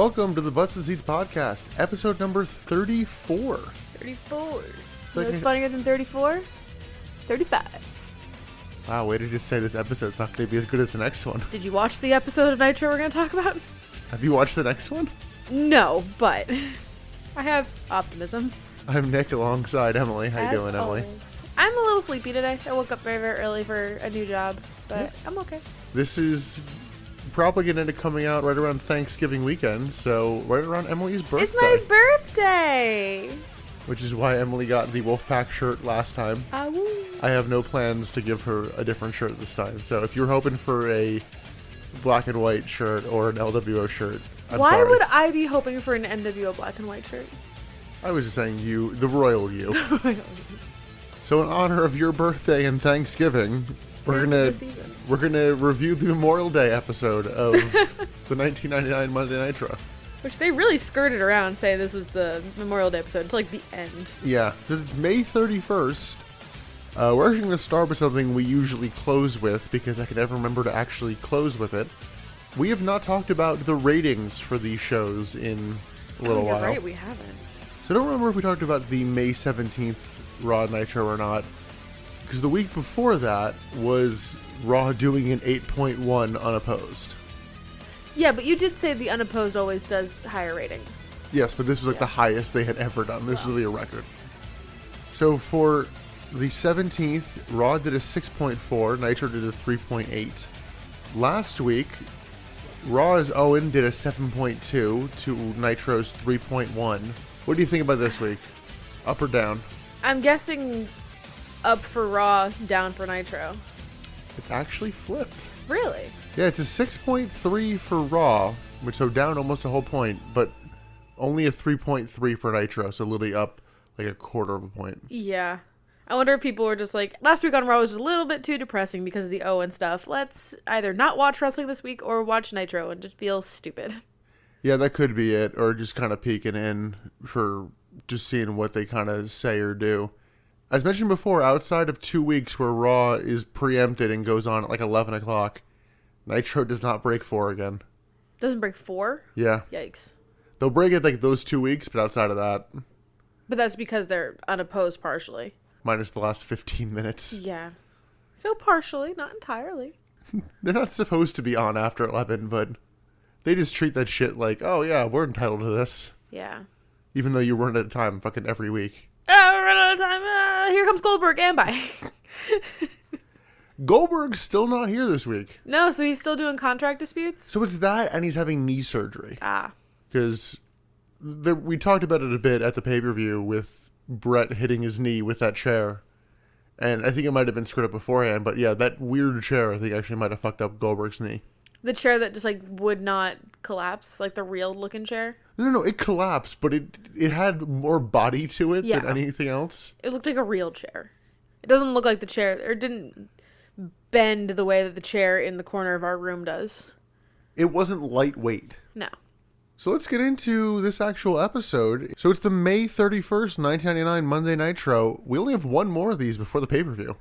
Welcome to the Butts and Seats podcast, episode number 34. 34. You know what's funnier than 34? 35. Wow, way to just say this episode's not going to be as good as the next one. Did you watch the episode of Nitro we're going to talk about? Have you watched the next one? No, but I have optimism. I'm Nick alongside Emily. How you doing, Emily? I'm a little sleepy today. I woke up very, very early for a new job, but I'm okay. This is probably going to end up coming out right around Thanksgiving weekend, so right around Emily's birthday. It's my birthday! Which is why Emily got the Wolfpack shirt last time. I have no plans to give her a different shirt this time, so if you're hoping for a black and white shirt or an LWO shirt, I'm Why sorry. would I be hoping for an NWO black and white shirt? I was just saying you, the royal you. So in honor of your birthday and Thanksgiving, we're gonna review the Memorial Day episode of the 1999 Monday Nitro. Which they really skirted around, saying this was the Memorial Day episode until like the end. Yeah, it's May 31st. We're actually going to start with something we usually close with because I can never remember to actually close with it. We have not talked about the ratings for these shows in a little while. Right, we haven't. So I don't remember if we talked about the May 17th Raw Nitro or not. Because the week before that was Raw doing an 8.1 unopposed. Yeah, but you did say the unopposed always does higher ratings. Yes, but this was like the highest they had ever done. This will be a record. So for the 17th, Raw did a 6.4, Nitro did a 3.8. Last week, Raw's Owen did a 7.2 to Nitro's 3.1. What do you think about this week? Up or down? I'm guessing up for Raw, down for Nitro. It's actually flipped. Really? Yeah, it's a 6.3 for Raw, which so down almost a whole point, but only a 3.3 for Nitro, so literally up like a quarter of a point. Yeah. I wonder if people were just like, last week on Raw was a little bit too depressing because of the Owen stuff. Let's either not watch wrestling this week or watch Nitro and just feel stupid. Yeah, that could be it, or just kind of peeking in for just seeing what they kind of say or do. As mentioned before, outside of 2 weeks where Raw is preempted and goes on at like 11 o'clock, Nitro does not break 4 again. Doesn't break 4? Yeah. Yikes. They'll break it like those 2 weeks, but outside of that. But that's because they're unopposed partially. Minus the last 15 minutes. Yeah. So partially, not entirely. They're not supposed to be on after 11, but they just treat that shit like, oh yeah, we're entitled to this. Yeah. Even though you run at a time fucking every week. We're running out of time. Here comes Goldberg and bye. Goldberg's still not here this week. No, so he's still doing contract disputes? So it's that, and he's having knee surgery. Ah. Because we talked about it a bit at the pay-per-view with Brett hitting his knee with that chair. And I think it might have been screwed up beforehand, but yeah, that weird chair I think actually might have fucked up Goldberg's knee. The chair that just like would not collapse, like the real looking chair? No, it collapsed, but it had more body to it than anything else. It looked like a real chair. It doesn't look like the chair, or it didn't bend the way that the chair in the corner of our room does. It wasn't lightweight. No. So let's get into this actual episode. So it's the May 31st, 1999 Monday Nitro. We only have one more of these before the pay-per-view.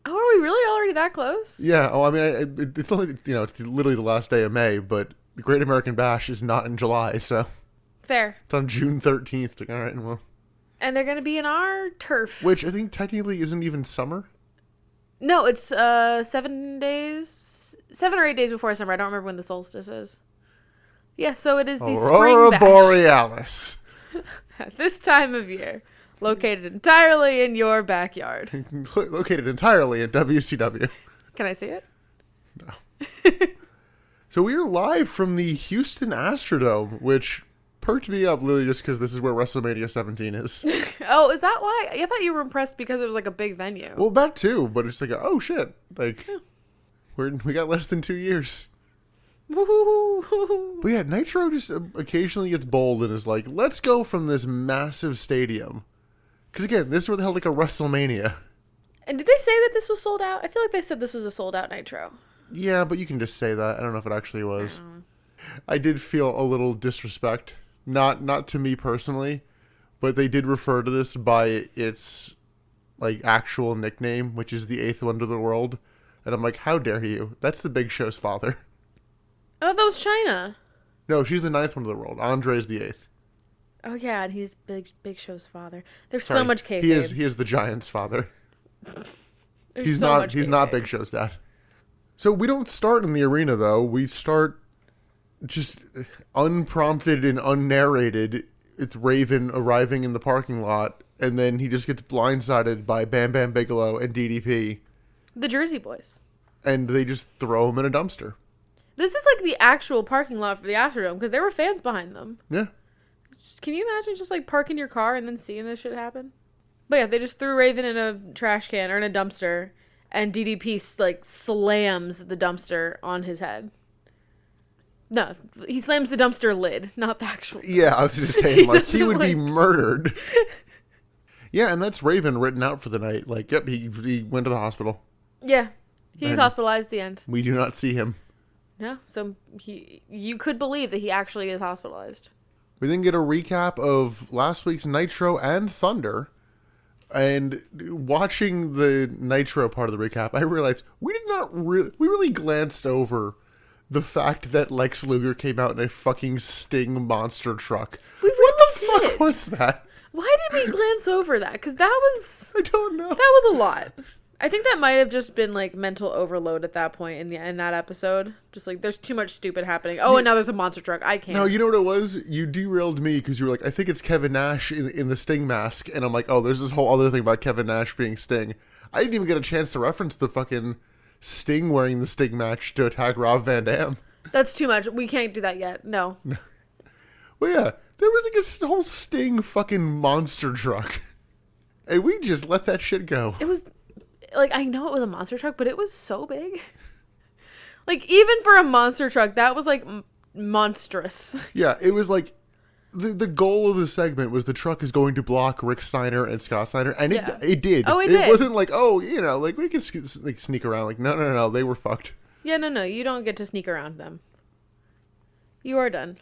Oh, are we really already that close? Yeah. Oh, I mean, it's only, it's literally the last day of May, but the Great American Bash is not in July, so. Fair. It's on June 13th. All right, well. And they're going to be in our turf. Which I think technically isn't even summer. No, it's 7 or 8 days before summer. I don't remember when the solstice is. Yeah, so it is the Aurora spring bash. Borealis. At this time of year. Located entirely in your backyard. Located entirely in WCW. Can I see it? No. So we are live from the Houston Astrodome, which perked me up literally just because this is where WrestleMania 17 is. Oh, is that why? I thought you were impressed because it was like a big venue. Well, that too, but it's like, oh shit. Like, we got less than 2 years. Woo-hoo-hoo. But yeah, Nitro just occasionally gets bold and is like, let's go from this massive stadium. Because again, this is where they held like a WrestleMania. And did they say that this was sold out? I feel like they said this was a sold out Nitro. Yeah, but you can just say that. I don't know if it actually was. I did feel a little disrespect. Not to me personally, but they did refer to this by its like actual nickname, which is the eighth wonder of the world. And I'm like, how dare you? That's the Big Show's father. I thought that was China. No, she's the 9th one of the world. Andre's the 8th. Oh yeah, and he's Big Show's father. There's Sorry, so much kayfabe. He is the Giant's father. There's He's so not. much He's kayfabe. not Big Show's dad. So we don't start in the arena though. We start just unprompted and unnarrated. It's Raven arriving in the parking lot, and then he just gets blindsided by Bam Bam Bigelow and DDP, The Jersey Boys. and they just throw him in a dumpster. This is like the actual parking lot for the Astrodome because there were fans behind them. Yeah. Can you imagine just like parking your car and then seeing this shit happen? But yeah, they just threw Raven in a trash can or in a dumpster, and DDP like slams the dumpster on his head. No, he slams the dumpster lid, not the actual. Yeah, I was just saying, like, he would be Like- murdered. Yeah, and that's Raven written out for the night. Like, yep, he went to the hospital. Yeah, he's And- hospitalized at the end. We do not see him. No, so you could believe that he actually is hospitalized. We then get a recap of last week's Nitro and Thunder. And watching the Nitro part of the recap, I realized we really glanced over the fact that Lex Luger came out in a fucking Sting monster truck. We What really the fuck did. was that? Why did we glance over that? Because that was I don't know. a lot. I think that might have just been like mental overload at that point in that episode. Just like there's too much stupid happening. Oh, and now there's a monster truck. I can't. No, you know what it was? You derailed me because you were like, I think it's Kevin Nash in the Sting mask. And I'm like, oh, there's this whole other thing about Kevin Nash being Sting. I didn't even get a chance to reference the fucking Sting wearing the Sting match to attack Rob Van Dam. That's too much. We can't do that yet. No. Well, yeah, there was like a whole Sting fucking monster truck. And we just let that shit go. It was like I know it was a monster truck, but it was so big. Like even for a monster truck, that was like monstrous. Yeah, it was like the goal of the segment was the truck is going to block Rick Steiner and Scott Steiner, and Yeah. it did. Oh, it did. Wasn't like, oh, you know, like we could like sneak around. Like no, they were fucked. Yeah, no, you don't get to sneak around them. You are done.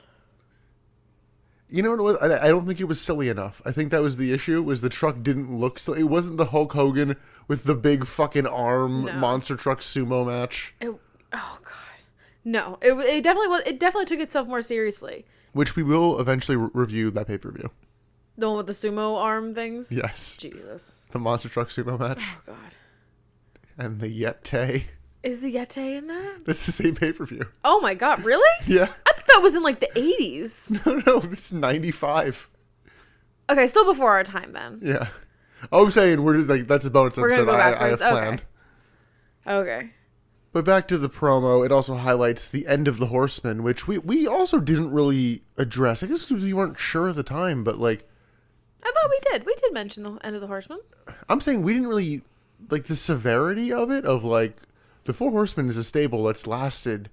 You know what it was? I don't think it was silly enough. I think that was the issue, was the truck didn't look silly. It wasn't the Hulk Hogan with the big fucking arm No. monster truck sumo match. Oh god. No, it definitely was. It definitely took itself more seriously. Which we will eventually review that pay-per-view. The one with the sumo arm things. Yes. Jesus. The monster truck sumo match. Oh god. And the Yeti. Is the Yeti in that? That's the same pay-per-view. Oh my god, really? Yeah. I thought that was in like the 80s. No, this is 95. Okay, still before our time then. Yeah. I'm saying we're just like, that's a bonus We're gonna episode go I have backwards. planned. Okay. But back to the promo, it also highlights the end of the Horseman, which we also didn't really address. I guess because we weren't sure at the time, but like, I thought we did. We did mention the end of the Horseman. I'm saying we didn't really, like, the severity of it, of like, the Four Horsemen is a stable that's lasted,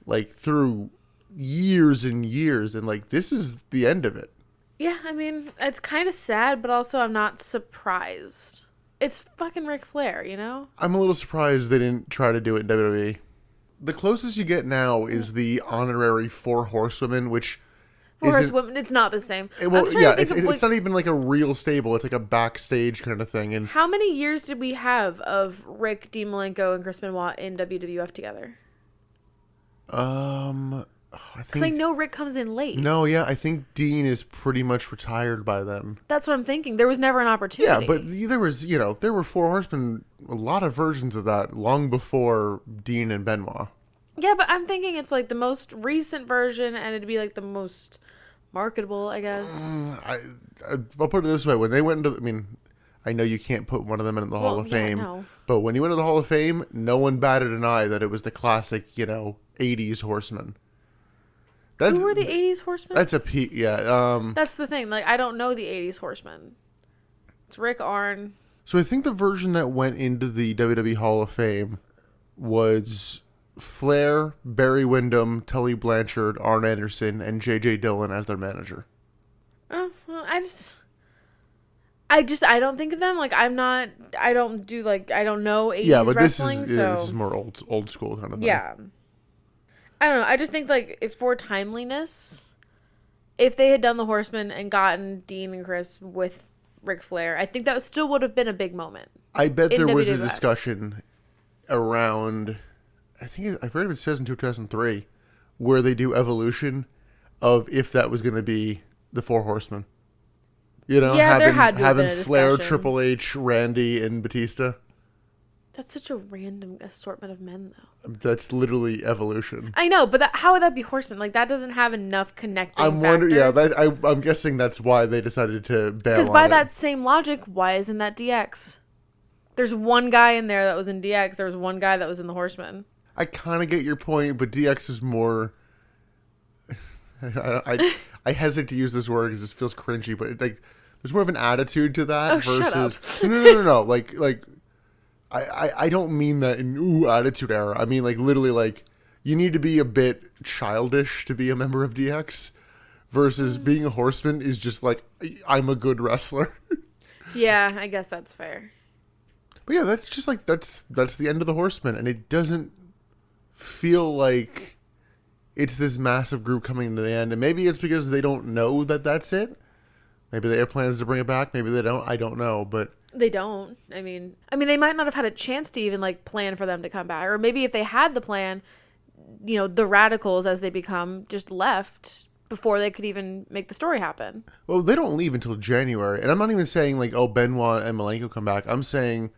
like, through years and years, and like, this is the end of it. Yeah, I mean, it's kind of sad, but also I'm not surprised. It's fucking Ric Flair, you know? I'm a little surprised they didn't try to do it in WWE. The closest you get now is the honorary Four Horsewomen, which Horsewomen, it's not the same. well, I'm trying yeah, to think of, it's not even like a real stable. It's like a backstage kind of thing. And how many years did we have of Rick, Dean Malenko, and Chris Benoit in WWF together? I Because I think know Rick comes in late. no, yeah, I think Dean is pretty much retired by then. That's what I'm thinking. There was never an opportunity. Yeah, but there was, there were Four Horsemen, a lot of versions of that long before Dean and Benoit. Yeah, but I'm thinking it's like the most recent version, and it'd be like the most marketable, I guess. I'll put it this way: when they went into, I know you can't put one of them in the Hall of yeah, Fame, no. but when you went to the Hall of Fame, no one batted an eye that it was the classic, 80s Horseman. Who were the 80s Horsemen? That's a peak, yeah. That's the thing. Like, I don't know the 80s Horsemen. It's Rick Arn. So I think the version that went into the WWE Hall of Fame was Flair, Barry Windham, Tully Blanchard, Arn Anderson, and J.J. Dillon as their manager. Oh, well, I don't think of them. Like, I don't know 80s Yeah, but wrestling, this is more old school kind of thing. Yeah. I don't know. I just think, like, if for timeliness, if they had done the Horsemen and gotten Dean and Chris with Ric Flair, I think that still would have been a big moment. I bet in there was a WWF. discussion around, I forget if it says in 2003, where they do Evolution, of if that was going to be the Four Horsemen. You know, Yeah, there had to have having been a Flair, discussion. Triple H, Randy, and Batista. That's such a random assortment of men, though. That's literally evolution. I know, but how would that be horsemen? Like, that doesn't have enough connecting I'm wondering. Yeah, factors. I'm guessing that's why they decided to bail Because on by it. that same logic, why isn't that DX? There's one guy in there that was in DX. There was one guy that was in the Horsemen. I kind of get your point, but DX is more. I hesitate to use this word because this feels cringy, but like there's more of an attitude to that Oh, shut versus no. Like I don't mean that in attitude era. I mean like literally like you need to be a bit childish to be a member of DX versus being a horseman is just like I'm a good wrestler. Yeah, I guess that's fair. But yeah, that's just like that's the end of the Horsemen, and it doesn't feel like it's this massive group coming to the end. And maybe it's because they don't know that that's it. Maybe they have plans to bring it back. Maybe they don't. I don't know, but They don't. I mean, they might not have had a chance to even like plan for them to come back, or maybe if they had the plan, you know, the Radicals as they become just left before they could even make the story happen. well, they don't leave until January. And I'm not even saying like, oh, Benoit and Malenko come back. I'm saying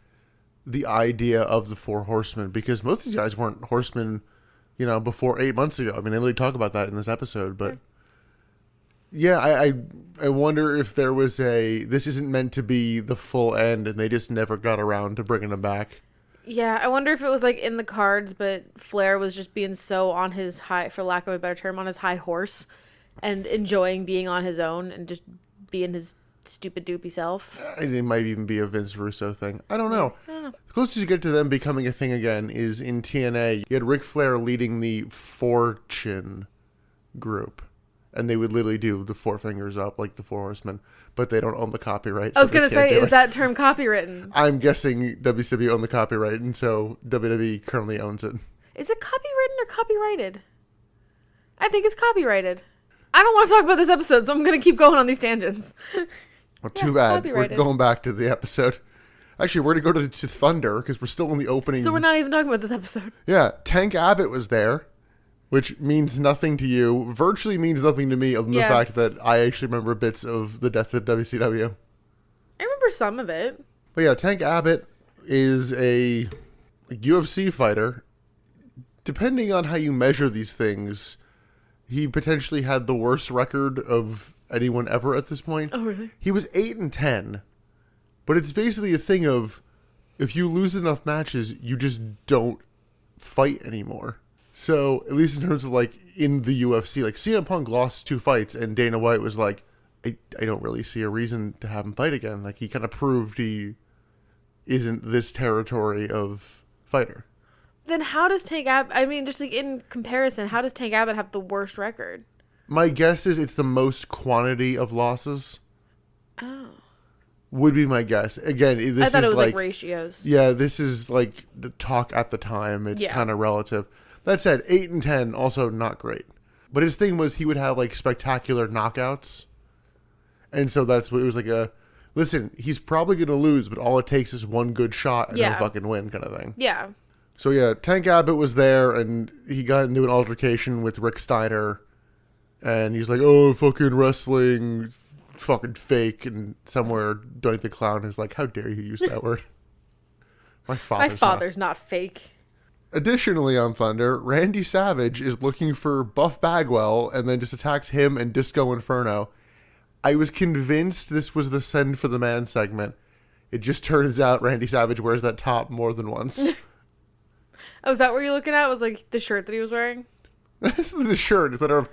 the idea of the Four Horsemen, because most of these guys weren't horsemen, you know, before 8 months ago. I mean, they really talk about that in this episode, but yeah, I wonder if there was this isn't meant to be the full end and they just never got around to bringing them back. Yeah, I wonder if it was like in the cards, but Flair was just being so on his high, for lack of a better term, on his high horse and enjoying being on his own and just being his stupid doopy self. And it might even be a Vince Russo thing. I don't know. The closest you get to them becoming a thing again is in TNA. You had Ric Flair leading the Fortune group. And they would literally do the four fingers up like the Four Horsemen. But they don't own the copyright. I was going to say, is it. that term copywritten? I'm guessing WCW owned the copyright. And so WWE currently owns it. Is it copywritten or copyrighted? I think it's copyrighted. I don't want to talk about this episode, so I'm going to keep going on these tangents. Well, too bad. We're copyrighted. going back to the episode. Actually, we're going to go to Thunder because we're still in the opening. So we're not even talking about this episode. Yeah, Tank Abbott was there, which means nothing to you. Virtually means nothing to me other than the fact that I actually remember bits of the death of WCW. I remember some of it. But yeah, Tank Abbott is a UFC fighter. Depending on how you measure these things, he potentially had the worst record of anyone ever at this point. Oh, really? He was 8-10. But it's basically a thing of if you lose enough matches, you just don't fight anymore. So, at least in terms of like in the UFC, like CM Punk lost 2 fights and Dana White was like, I don't really see a reason to have him fight again. Like he kind of proved he isn't this territory of fighter. Then how does Tank Abbott, just like in comparison, how does Tank Abbott have the worst record? My guess is it's the most quantity of losses. Oh. Would be my guess. Again, this I thought is it was like ratios. Yeah, this is like the talk at the time. It's kind of relative. That said, 8-10, also not great. But his thing was he would have like spectacular knockouts. And so that's what it was like listen, he's probably going to lose, but all it takes is one good shot and he'll fucking win kind of thing. Yeah. So yeah, Tank Abbott was there and he got into an altercation with Rick Steiner. And he's like, oh, fucking wrestling, fucking fake. And somewhere Doink the Clown is like, how dare you use that word? My father's not fake. Additionally on Thunder, Randy Savage is looking for Buff Bagwell and then just attacks him and Disco Inferno. I was convinced this was the Send for the Man segment. It just turns out Randy Savage wears that top more than once. Oh, is that what you're looking at? Was like the shirt that he was wearing? This is the shirt. It's better.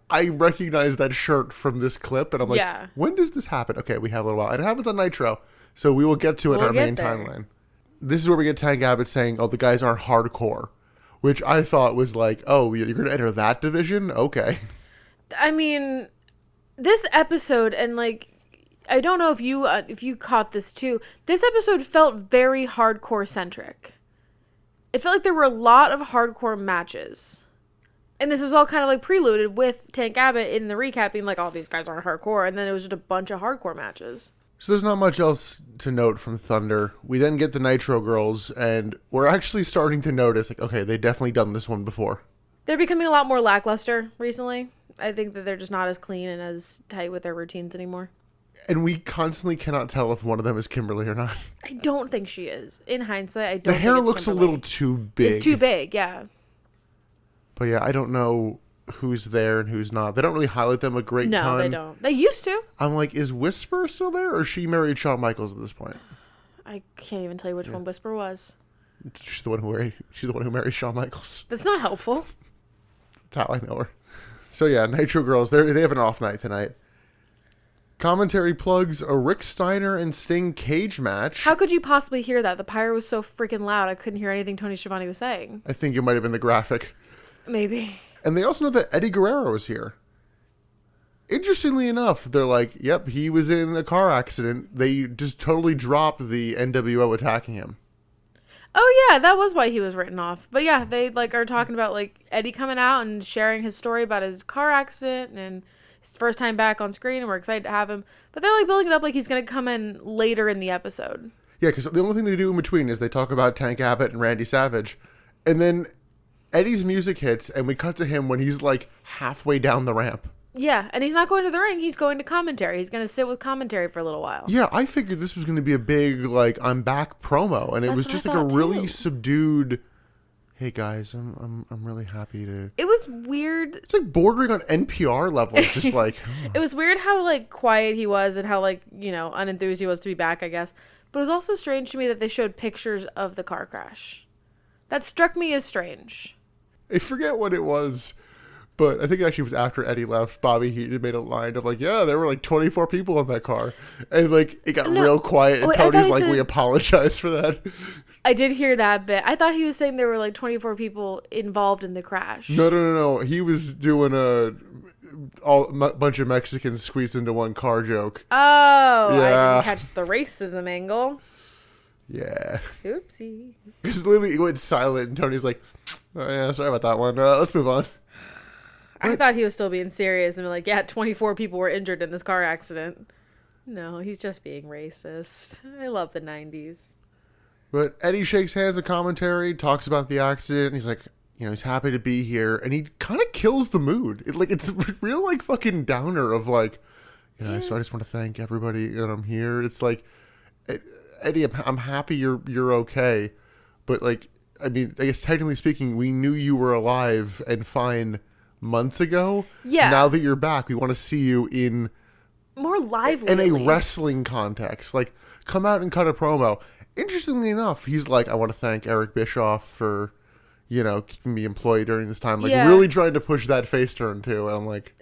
I recognize that shirt from this clip, and I'm like, when does this happen? Okay, we have a little while. And it happens on Nitro, so we will get to it in our main timeline. This is where we get Tank Abbott saying, oh, the guys aren't hardcore, which I thought was like, oh, you're going to enter that division? Okay. I mean, this episode, and like, I don't know if you caught this too, this episode felt very hardcore centric. It felt like there were a lot of hardcore matches. And this was all kind of like preluded with Tank Abbott in the recap being like, oh, these guys aren't hardcore. And then it was just a bunch of hardcore matches. So there's not much else to note from Thunder. We then get the Nitro girls, and we're actually starting to notice, like, okay, they definitely done this one before. They're becoming a lot more lackluster recently. I think that they're just not as clean and as tight with their routines anymore. And we constantly cannot tell if one of them is Kimberly or not. I don't think she is. In hindsight, I don't The think hair it's looks Kimberly. a little too big. It's too big, yeah. But yeah, I don't know who's there and who's not. They don't really highlight them a great ton. No, they don't. They used to. I'm like, is Whisper still there, or is she married Shawn Michaels at this point? I can't even tell you which one Whisper was. She's the one who married Shawn Michaels. That's not helpful. That's how I know her. So yeah, Nitro Girls, they have an off night tonight. Commentary plugs a Rick Steiner and Sting cage match. How could you possibly hear that? The pyro was so freaking loud, I couldn't hear anything Tony Schiavone was saying. I think it might have been the graphic. Maybe. And they also know that Eddie Guerrero is here. Interestingly enough, they're like, yep, he was in a car accident. They just totally dropped the NWO attacking him. Oh yeah, that was why he was written off. But yeah, they like are talking about like Eddie coming out and sharing his story about his car accident and his first time back on screen, and we're excited to have him. But they're like building it up like he's gonna come in later in the episode. Yeah, because the only thing they do in between is they talk about Tank Abbott and Randy Savage, and then Eddie's music hits, and we cut to him when he's like halfway down the ramp. Yeah, and he's not going to the ring. He's going to commentary. He's going to sit with commentary for a little while. Yeah, I figured this was going to be a big, like, I'm back promo, and it was just like a really subdued, hey guys, I'm really happy to... It was weird. It's like bordering on NPR levels, just like... Oh. It was weird how, like, quiet he was and how, like, you know, unenthused he was to be back, I guess. But it was also strange to me that they showed pictures of the car crash. That struck me as strange. I forget what it was... But I think it actually was after Eddie left, Bobby Heenan made a line of like, yeah, there were like 24 people in that car. And like, it got real quiet. And Tony's like, we apologize for that. I did hear that bit. I thought he was saying there were like 24 people involved in the crash. No. He was doing a bunch of Mexicans squeezed into one car joke. Oh, yeah. I didn't catch the racism angle. Yeah. Oopsie. Because literally it went silent and Tony's like, oh yeah, sorry about that one. Let's move on. I thought he was still being serious and like, yeah, 24 people were injured in this car accident. No, he's just being racist. I love the 90s. But Eddie shakes hands with commentary, talks about the accident. And he's like, you know, he's happy to be here. And he kind of kills the mood. It's real like fucking downer of like, you know, yeah. So I just want to thank everybody that I'm here. It's like, Eddie, I'm happy you're okay. But like, I mean, I guess technically speaking, we knew you were alive and fine months ago. Yeah. Now that you're back, we want to see you in more lively in a wrestling context. Like, come out and cut a promo. Interestingly enough, he's like, I want to thank Eric Bischoff for, you know, keeping me employed during this time. Like, really trying to push that face turn too. And I'm like,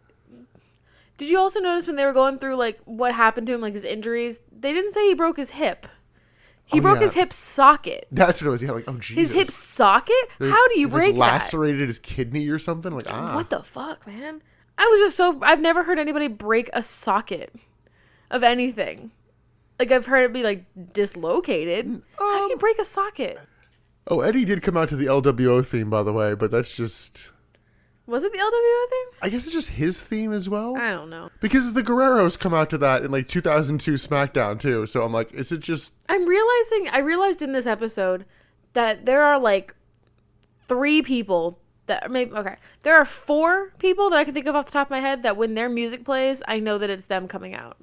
did you also notice when they were going through like what happened to him, like his injuries? They didn't say he broke his hip. He broke his hip socket. That's what it was. Yeah, like, oh, Jesus. His hip socket? How do you break that? Lacerated his kidney or something? Like, What the fuck, man? I was just so... I've never heard anybody break a socket of anything. Like, I've heard it be, like, dislocated. How do you break a socket? Oh, Eddie did come out to the LWO theme, by the way, but that's just... Was it the LWO theme? I guess it's just his theme as well. I don't know. Because the Guerreros come out to that in like 2002 SmackDown too. So I'm like, is it just... I realized in this episode that there are like 3 people that maybe... Okay. There are 4 people that I can think of off the top of my head that when their music plays, I know that it's them coming out.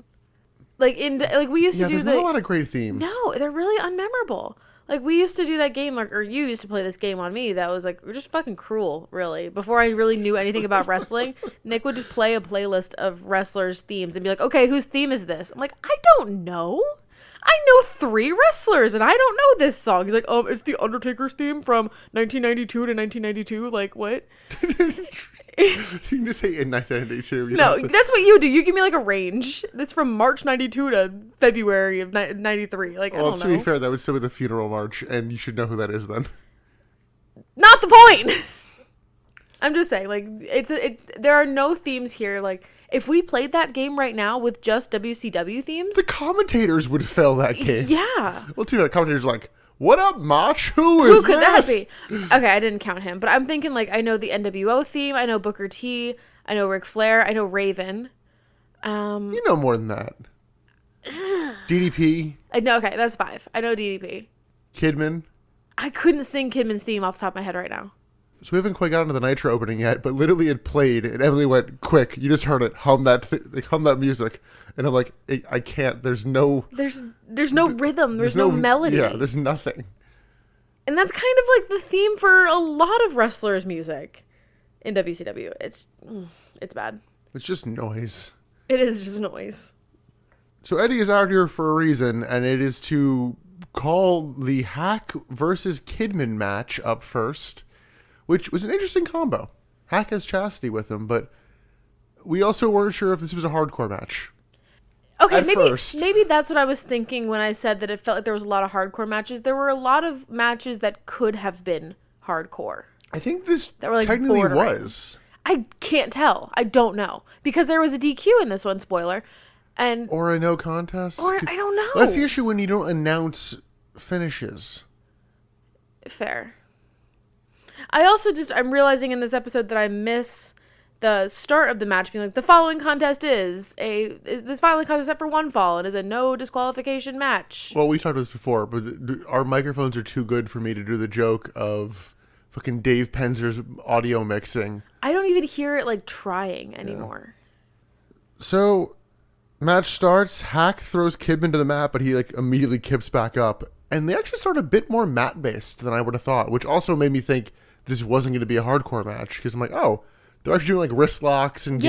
Like we used to do there's not a lot of great themes. No, they're really unmemorable. Like, we used to do that game, like, or you used to play this game on me that was, like, just fucking cruel, really. Before I really knew anything about wrestling, Nick would just play a playlist of wrestlers' themes and be like, okay, whose theme is this? I'm like, I don't know. I know 3 wrestlers, and I don't know this song. He's like, it's the Undertaker's theme from 1992 to 1992. Like, what? You can just say in 1992. No, that's what you do. You give me, like, a range. That's from March 92 to February of 93. Like, I don't know. To be fair, that was still with the funeral march, and you should know who that is then. Not the point! I'm just saying, like, there are no themes here, like... If we played that game right now with just WCW themes... The commentators would fail that game. Yeah. Well, too, the commentators are like, what up, Mach? Who could that be? Okay, I didn't count him. But I'm thinking, like, I know the NWO theme. I know Booker T. I know Ric Flair. I know Raven. You know more than that. DDP. Okay, that's 5. I know DDP. Kidman. I couldn't sing Kidman's theme off the top of my head right now. So we haven't quite gotten to the Nitro opening yet, but literally it played, and Emily went, "Quick, you just heard it. Hum that music." And I'm like, I can't. There's no rhythm. There's no melody. Yeah, there's nothing. And that's kind of like the theme for a lot of wrestlers' music in WCW. It's bad. It's just noise. It is just noise. So Eddie is out here for a reason, and it is to call the Hack versus Kidman match up first, which was an interesting combo. Hack has Chastity with him, but we also weren't sure if this was a hardcore match. Okay, maybe that's what I was thinking when I said that it felt like there was a lot of hardcore matches. There were a lot of matches that could have been hardcore. I think this that were like technically bordering. was. I can't tell. I don't know. Because there was a DQ in this one, spoiler. Or a no contest. Or I don't know. That's the issue when you don't announce finishes. Fair. I'm realizing in this episode that I miss the start of the match being like, the following contest is set for one fall and is a no disqualification match. Well, we talked about this before, but our microphones are too good for me to do the joke of fucking Dave Penzer's audio mixing. I don't even hear it like trying anymore. Yeah. So, match starts. Hack throws Kidman to the mat, but he like immediately kips back up. And they actually start a bit more mat-based than I would have thought, which also made me think this wasn't going to be a hardcore match. Because I'm like, oh, they're actually doing like wrist locks and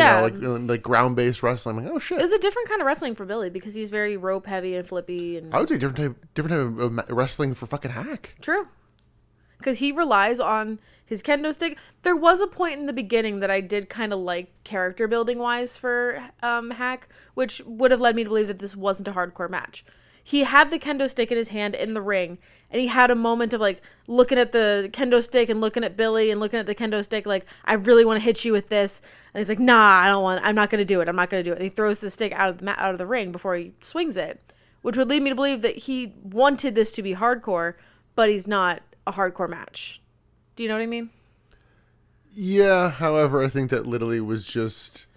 like ground-based wrestling. I'm like, oh shit. It was a different kind of wrestling for Billy because he's very rope heavy and flippy. And I would say different type of wrestling for fucking Hack. True. Because he relies on his kendo stick. There was a point in the beginning that I did kind of like character building wise for Hack, which would have led me to believe that this wasn't a hardcore match. He had the kendo stick in his hand in the ring, and he had a moment of like looking at the kendo stick and looking at Billy and looking at the kendo stick like, I really want to hit you with this. And he's like, nah, I'm not going to do it. And he throws the stick out of the ring before he swings it, which would lead me to believe that he wanted this to be hardcore, but he's not a hardcore match. Do you know what I mean? Yeah, however, I think that literally was just,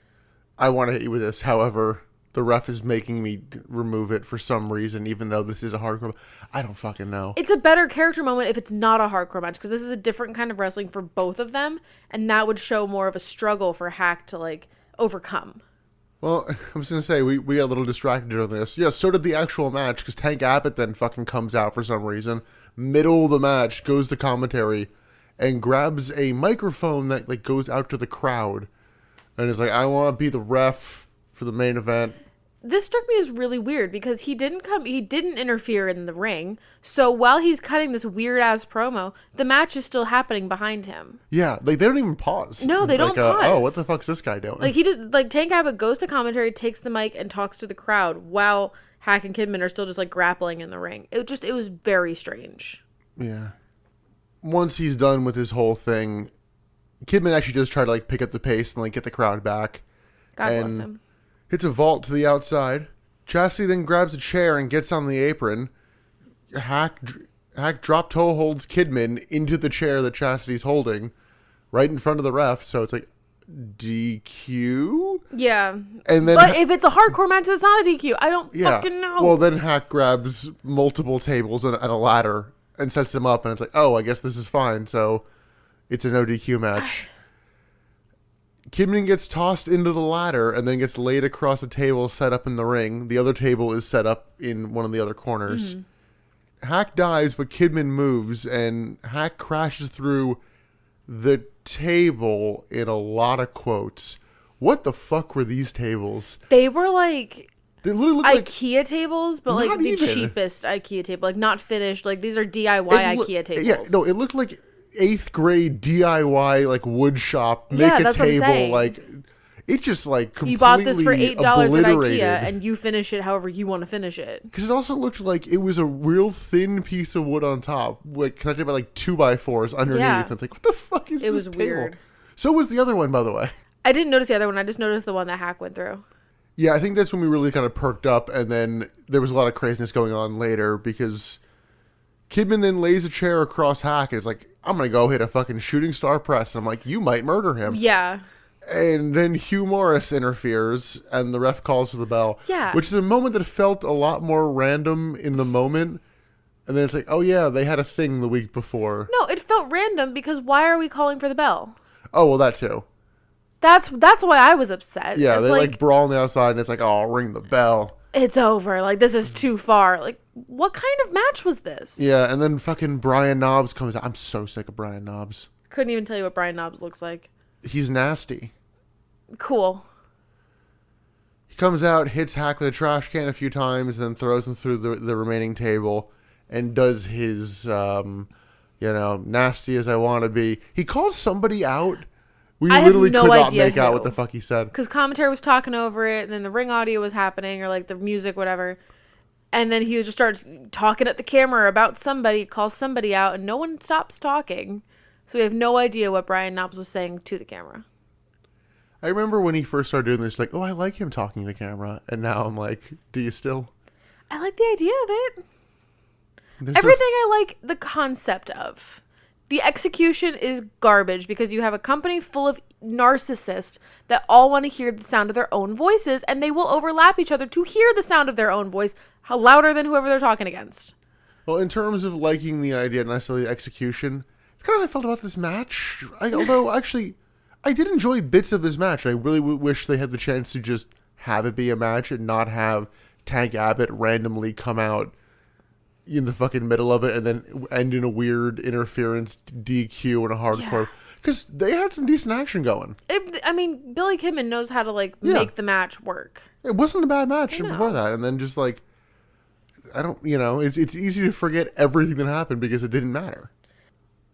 I want to hit you with this. However, the ref is making me remove it for some reason, even though this is a hardcore. I don't fucking know. It's a better character moment if it's not a hardcore match, because this is a different kind of wrestling for both of them, and that would show more of a struggle for Hack to like overcome. Well, I was going to say, we got a little distracted on this. Yeah, so did the actual match, because Tank Abbott then fucking comes out for some reason. Middle of the match, goes to commentary, and grabs a microphone that like goes out to the crowd. And is like, I want to be the ref for the main event. This struck me as really weird, because he didn't interfere in the ring. So while he's cutting this weird-ass promo, the match is still happening behind him. Yeah, like, they don't even pause. No, they don't pause. Oh, what the fuck's this guy doing? Like, Tank Abbott goes to commentary, takes the mic, and talks to the crowd while Hack and Kidman are still just, like, grappling in the ring. It was very strange. Yeah. Once he's done with his whole thing, Kidman actually does try to, like, pick up the pace and, like, get the crowd back. God bless him. Hits a vault to the outside. Chastity then grabs a chair and gets on the apron. Hack drop toe holds Kidman into the chair that Chastity's holding, right in front of the ref. So it's like DQ. Yeah, and then but if it's a hardcore match, it's not a DQ. I don't fucking know. Well, then Hack grabs multiple tables and a ladder and sets them up, and it's like, oh, I guess this is fine. So it's a no DQ match. Kidman gets tossed into the ladder and then gets laid across a table set up in the ring. The other table is set up in one of the other corners. Mm-hmm. Hack dives, but Kidman moves, and Hack crashes through the table in a lot of quotes. What the fuck were these tables? They were like... They literally look IKEA tables, but like the cheapest IKEA table. Like not finished. Like these are DIY IKEA tables. Yeah, no, it looked like 8th grade DIY like wood shop make a table, like it just like completely you bought this for $8 at IKEA and you finish it however you want to finish it, because it also looked like it was a real thin piece of wood on top, like connected by like 2x4s underneath. And it's like, what the fuck is this? It was weird. So was the other one, by the way. I didn't notice the other one. I just noticed the one that Hack went through. Yeah, I think that's when we really kind of perked up, and then there was a lot of craziness going on later, because Kidman then lays a chair across Hack and is like, I'm going to go hit a fucking shooting star press. And I'm like, you might murder him. Yeah. And then Hugh Morris interferes and the ref calls for the bell. Yeah. Which is a moment that felt a lot more random in the moment. And then it's like, oh yeah, they had a thing the week before. No, it felt felt random because why are we calling for the bell? Oh, well, that too. That's why I was upset. Yeah, it's they like brawl on the outside, and it's like, oh, ring the bell. It's over. Like, this is too far. Like, what kind of match was this? Yeah, and then fucking Brian Knobbs comes out. I'm so sick of Brian Knobbs. Couldn't even tell you what Brian Knobbs looks like. He's nasty. Cool. He comes out, hits Hack with a trash can a few times, then throws him through the remaining table, and does his, nasty as I want to be. He calls somebody out. We literally could not make out what the fuck he said. Because commentary was talking over it, and then the ring audio was happening, or like the music, whatever. And then he just starts talking at the camera about somebody, calls somebody out, and no one stops talking. So we have no idea what Brian Knobbs was saying to the camera. I remember when he first started doing this, like, oh, I like him talking to the camera. And now I'm like, do you still? I like the idea of it. Everything I like the concept of. The execution is garbage because you have a company full of narcissists that all want to hear the sound of their own voices, and they will overlap each other to hear the sound of their own voice louder than whoever they're talking against. Well, in terms of liking the idea, not necessarily the execution, it's kind of how I felt about this match. Although, actually, I did enjoy bits of this match. I really wish they had the chance to just have it be a match and not have Tank Abbott randomly come out in the fucking middle of it and then end in a weird interference DQ and a hardcore. Because they had some decent action going. Billy Kidman knows how to make the match work. It wasn't a bad match before that. And then just it's easy to forget everything that happened because it didn't matter.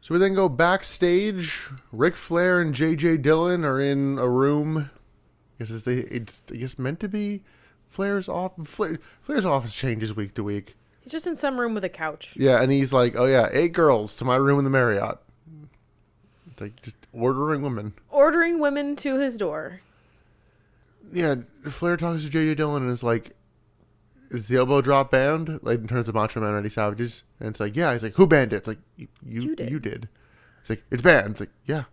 So we then go backstage. Ric Flair and J.J. Dillon are in a room. I guess it's meant to be Flair's office. Flair's office changes week to week. He's just in some room with a couch. Yeah, and he's like, oh yeah, 8 girls to my room in the Marriott. It's like just ordering women. Ordering women to his door. Yeah, Flair talks to J.J. Dillon and is like, is the elbow drop banned? Like in terms of Macho Man Randy Savage's. And it's like, yeah. He's like, who banned it? It's like, you did. It's like, it's banned. It's like, yeah.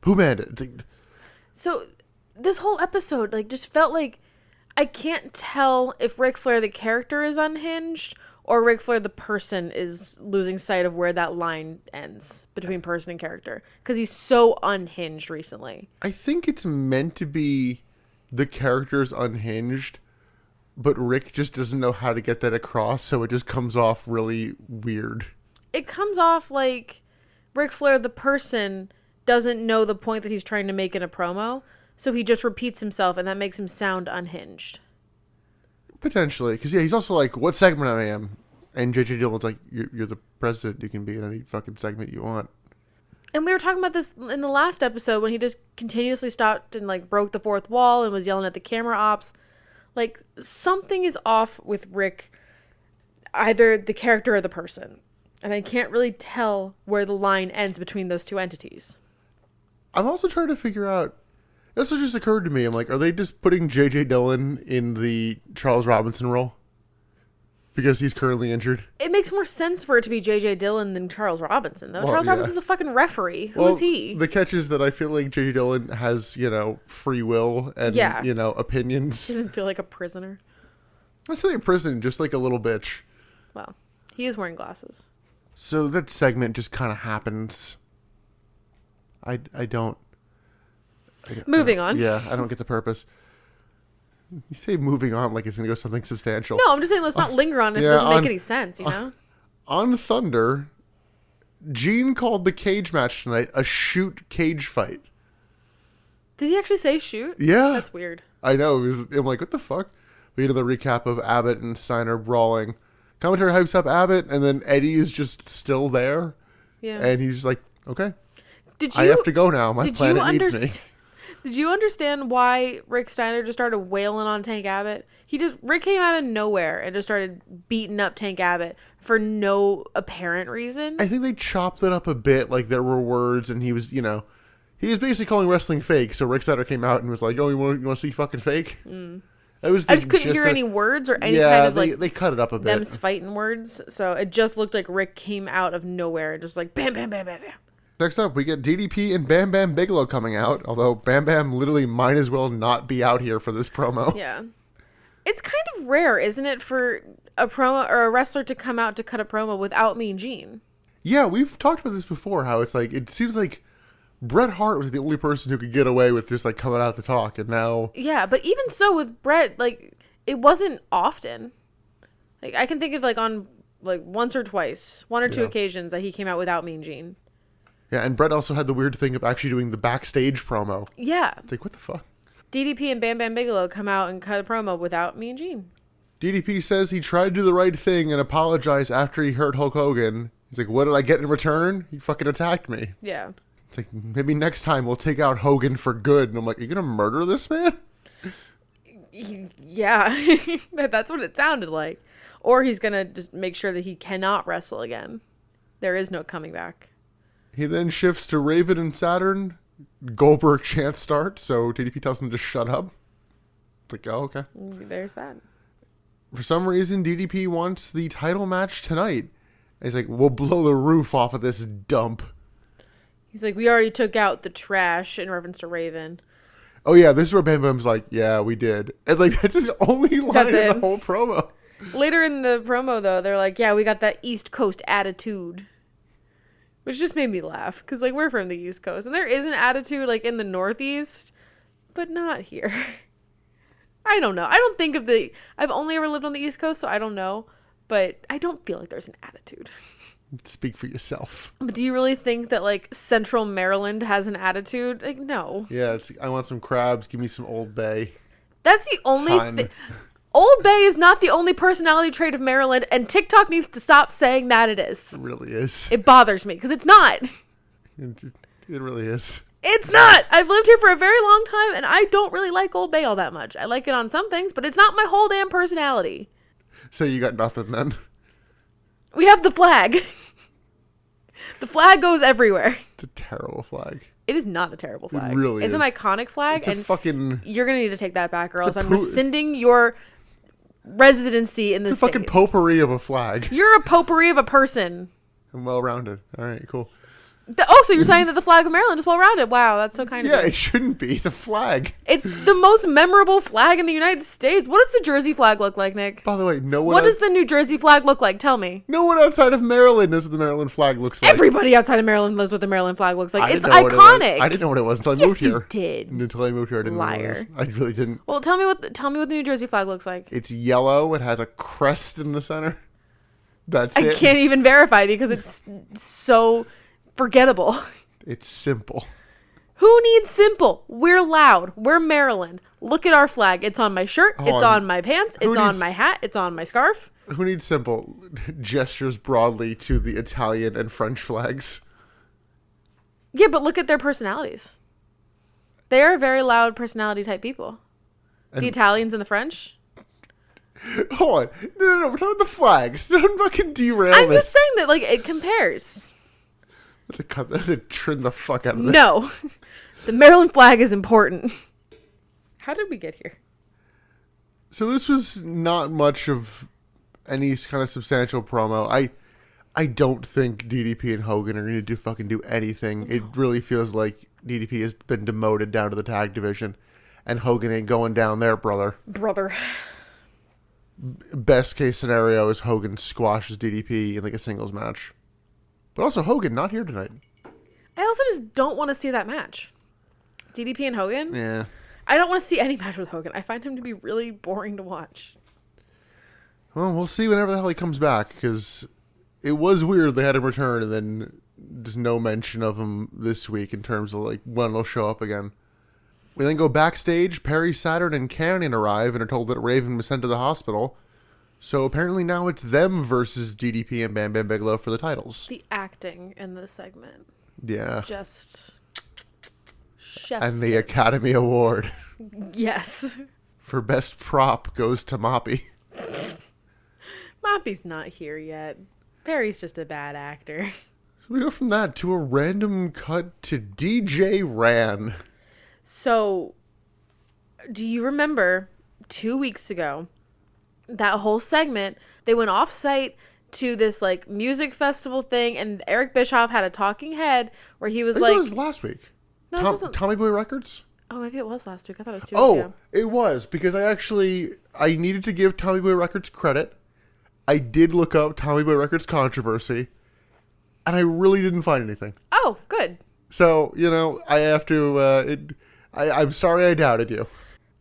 Who banned it? It's like, so this whole episode just felt like I can't tell if Ric Flair the character is unhinged or Ric Flair the person is losing sight of where that line ends between person and character. Because he's so unhinged recently. I think it's meant to be the character's unhinged, but Rick just doesn't know how to get that across, so it just comes off really weird. It comes off like Ric Flair the person doesn't know the point that he's trying to make in a promo, so he just repeats himself, and that makes him sound unhinged. Potentially. Because, he's also like, what segment I am? And J.J. Dillon's like, you're the president. You can be in any fucking segment you want. And we were talking about this in the last episode when he just continuously stopped and, broke the fourth wall and was yelling at the camera ops. Something is off with Rick, either the character or the person. And I can't really tell where the line ends between those two entities. I'm also trying to figure out, it also just occurred to me, I'm like, are they just putting J.J. Dillon in the Charles Robinson role? Because he's currently injured? It makes more sense for it to be J.J. Dillon than Charles Robinson, though. Well, Charles Robinson's a fucking referee. Who is he? The catch is that I feel like J.J. Dillon has, free will and, opinions. He doesn't feel like a prisoner. I say a prison, just like a little bitch. Well, he is wearing glasses. So that segment just kind of happens. I don't. Moving on. Yeah, I don't get the purpose. You say moving on like it's going to go something substantial. No, I'm just saying let's not linger on it. It doesn't make any sense, On Thunder, Gene called the cage match tonight a shoot cage fight. Did he actually say shoot? Yeah. That's weird. I know. I'm like, what the fuck? We get the recap of Abbott and Steiner brawling. Commentary hypes up Abbott, and then Eddie is just still there. Yeah. And he's like, okay. I have to go now. My planet needs me. Did you understand why Rick Steiner just started wailing on Tank Abbott? Rick came out of nowhere and just started beating up Tank Abbott for no apparent reason. I think they chopped it up a bit, like there were words, and he was, he was basically calling wrestling fake. So Rick Steiner came out and was like, "Oh, you want to see fucking fake?" Mm. I just couldn't hear any words or any they cut it up a bit. Them's fighting words, so it just looked like Rick came out of nowhere and just bam, bam, bam, bam, bam. Next up, we get DDP and Bam Bam Bigelow coming out, although Bam Bam literally might as well not be out here for this promo. Yeah. It's kind of rare, isn't it, for a promo or a wrestler to come out to cut a promo without Mean Gene? Yeah, we've talked about this before, how it's like, it seems like Bret Hart was the only person who could get away with just like coming out to talk, and now... Yeah, but even so with Bret, like, it wasn't often. Like, I can think of, like, on, like, once or twice, one or two occasions that he came out without Mean Gene. Yeah, and Bret also had the weird thing of actually doing the backstage promo. Yeah. It's like, what the fuck? DDP and Bam Bam Bigelow come out and cut a promo without Mean Gene. DDP says he tried to do the right thing and apologize after he hurt Hulk Hogan. He's like, what did I get in return? He fucking attacked me. Yeah. It's like, maybe next time we'll take out Hogan for good. And I'm like, are you going to murder this man? Yeah. That's what it sounded like. Or he's going to just make sure that he cannot wrestle again. There is no coming back. He then shifts to Raven and Saturn. Goldberg chants start, so DDP tells him to shut up. It's like, oh, okay. There's that. For some reason, DDP wants the title match tonight. He's like, we'll blow the roof off of this dump. He's like, we already took out the trash, in reference to Raven. Oh, yeah, this is where Bam Bam's like, yeah, we did. And, like, that's his only line in the whole promo. Later in the promo, though, they're like, yeah, we got that East Coast attitude. Which just made me laugh, because, like, we're from the East Coast. And there is an attitude, like, in the Northeast, but not here. I don't know. I don't think of the... I've only ever lived on the East Coast, so I don't know. But I don't feel like there's an attitude. Speak for yourself. But do you really think that, like, Central Maryland has an attitude? Like, no. Yeah, it's, I want some crabs. Give me some Old Bay. That's the only thing. Old Bay is not the only personality trait of Maryland, and TikTok needs to stop saying that it is. It really is. It bothers me, because it's not. It really is. It's not. I've lived here for a very long time, and I don't really like Old Bay all that much. I like it on some things, but it's not my whole damn personality. So you got nothing then? We have the flag. The flag goes everywhere. It's a terrible flag. It is not a terrible flag. It really is. It's an iconic flag. It's a fucking... You're going to need to take that back, or else I'm rescinding your residency in this It's a fucking potpourri of a flag. You're a potpourri of a person. I'm well-rounded. All right, cool. So you're saying that the flag of Maryland is well-rounded? Wow, that's so kind of you. Yeah, it shouldn't be. It's a flag. It's the most memorable flag in the United States. What does the Jersey flag look like, Nick? By the way, no one... What does the New Jersey flag look like? Tell me. No one outside of Maryland knows what the Maryland flag looks like. Everybody outside of Maryland knows what the Maryland flag looks like. It's iconic. I didn't know what it was until I moved here. Yes, you did. Until I moved here, I didn't know what it was. I really didn't. Well, tell me what the New Jersey flag looks like. It's yellow. It has a crest in the center. That's it. I can't even verify because it's so forgettable. It's simple. Who needs simple? We're loud. We're Maryland. Look at our flag. It's on my shirt. It's on my pants. It's on my hat. It's on my scarf. Who needs simple? Gestures broadly to the Italian and French flags. Yeah, but look at their personalities. They are very loud personality type people. And the Italians and the French. Hold on. No. We're talking about the flags. Don't fucking derail I'm this. just saying that, like, it compares. They trim the fuck out of this. No. The Maryland flag is important. How did we get here? So this was not much of any kind of substantial promo. I don't think DDP and Hogan are going to do anything. It really feels like DDP has been demoted down to the tag division, and Hogan ain't going down there, brother. Best case scenario is Hogan squashes DDP in like a singles match. But also Hogan not here tonight. I also just don't want to see that match. DDP and Hogan? Yeah. I don't want to see any match with Hogan. I find him to be really boring to watch. Well, we'll see whenever the hell he comes back, because it was weird they had him return and then there's no mention of him this week in terms of like when he'll show up again. We then go backstage. Perry, Saturn, and Canyon arrive and are told that Raven was sent to the hospital. So apparently now it's them versus DDP and Bam Bam Bigelow for the titles. The acting in this segment. Yeah. Just chef's and the kiss. Academy Award. Yes. For best prop goes to Moppy. Moppy's not here yet. Perry's just a bad actor. So we go from that to a random cut to DJ Ran. So, do you remember 2 weeks ago, that whole segment, they went off site to this like music festival thing, and Eric Bischoff had a talking head where he was like, it was last week. No, Tommy Boy Records? Oh, maybe it was last week. I thought it was 2 weeks ago. It was, because I needed to give Tommy Boy Records credit. I did look up Tommy Boy Records controversy. and I really didn't find anything. Oh, good. So, I have to, I'm sorry I doubted you.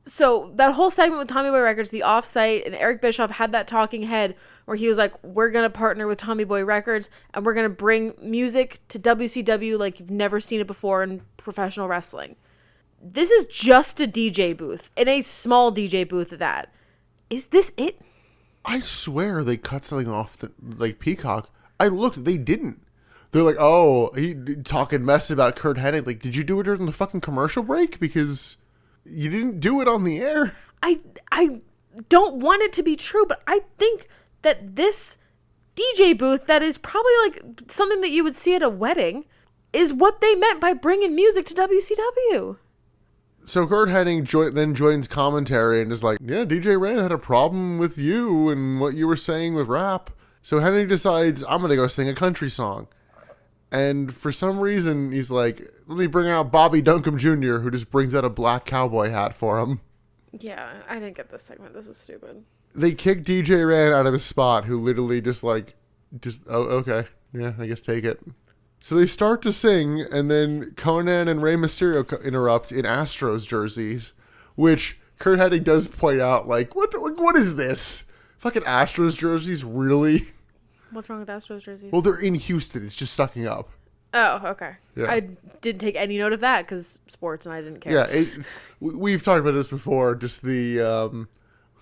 So that whole segment with Tommy Boy Records, the offsite, and Eric Bischoff had that talking head where he was like, we're going to partner with Tommy Boy Records and we're going to bring music to WCW like you've never seen it before in professional wrestling. This is just a DJ booth, and a small DJ booth at that. Is this it? I swear they cut something off Peacock. I looked, they didn't. They're like, oh, he talking mess about Kurt Hennig. Like, did you do it during the fucking commercial break? Because you didn't do it on the air. I don't want it to be true, but I think that this DJ booth that is probably like something that you would see at a wedding is what they meant by bringing music to WCW. So Kurt Hennig then joins commentary and is like, yeah, DJ Rand had a problem with you and what you were saying with rap. So Hennig decides, I'm going to go sing a country song. And for some reason, he's like, let me bring out Bobby Duncombe Jr., who just brings out a black cowboy hat for him. Yeah, I didn't get this segment. This was stupid. They kick DJ Rand out of his spot, who literally oh, okay. Yeah, I guess take it. So they start to sing, and then Conan and Rey Mysterio interrupt in Astros jerseys, which Kurt Hennig does point out, like, what is this? Fucking Astros jerseys, really? What's wrong with Astros jerseys? Well, they're in Houston. It's just sucking up. Oh, okay. Yeah. I didn't take any note of that because sports and I didn't care. Yeah, we've talked about this before. Just the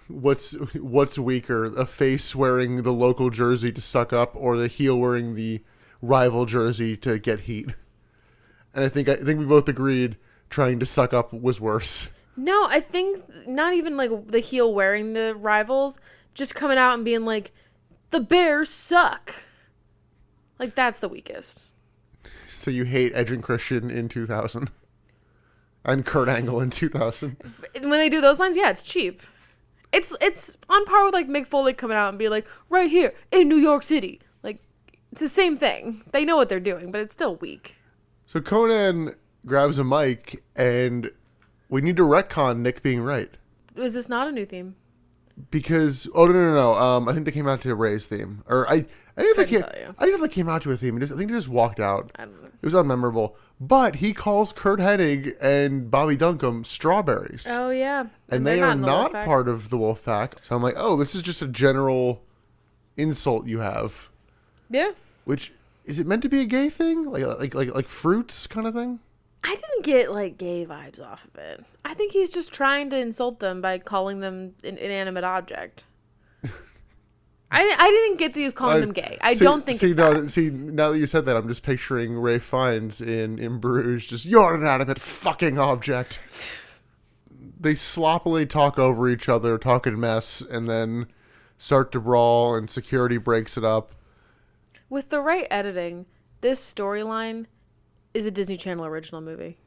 what's weaker, a face wearing the local jersey to suck up, or the heel wearing the rival jersey to get heat. And I think we both agreed trying to suck up was worse. No, I think not even like the heel wearing the rivals, just coming out and being like, the Bears suck. Like, that's the weakest. So you hate Edge and Christian in 2000 and Kurt Angle in 2000. When they do those lines, yeah, it's cheap. It's on par with like Mick Foley coming out and be like, right here in New York City. Like, it's the same thing. They know what they're doing, but it's still weak. So Conan grabs a mic and we need to retcon Nick being right. Was this not a new theme? Because no. I think they came out to Ray's theme, or I didn't know if they came out to a theme. I think they just walked out. I don't know. It was unmemorable. But he calls Kurt Hennig and Bobby Duncombe strawberries. Oh yeah, and they are not part of the Wolfpack. So I'm like, oh, this is just a general insult you have. Yeah. Which is it meant to be a gay thing, like fruits kind of thing? I didn't get like gay vibes off of it. I think he's just trying to insult them by calling them an inanimate object. I didn't get that he was calling them gay. I don't think now that you said that, I'm just picturing Ray Fiennes in Bruges, just, you're an inanimate fucking object. They sloppily talk over each other, talking mess, and then start to brawl, and security breaks it up. With the right editing, this storyline is a Disney Channel original movie.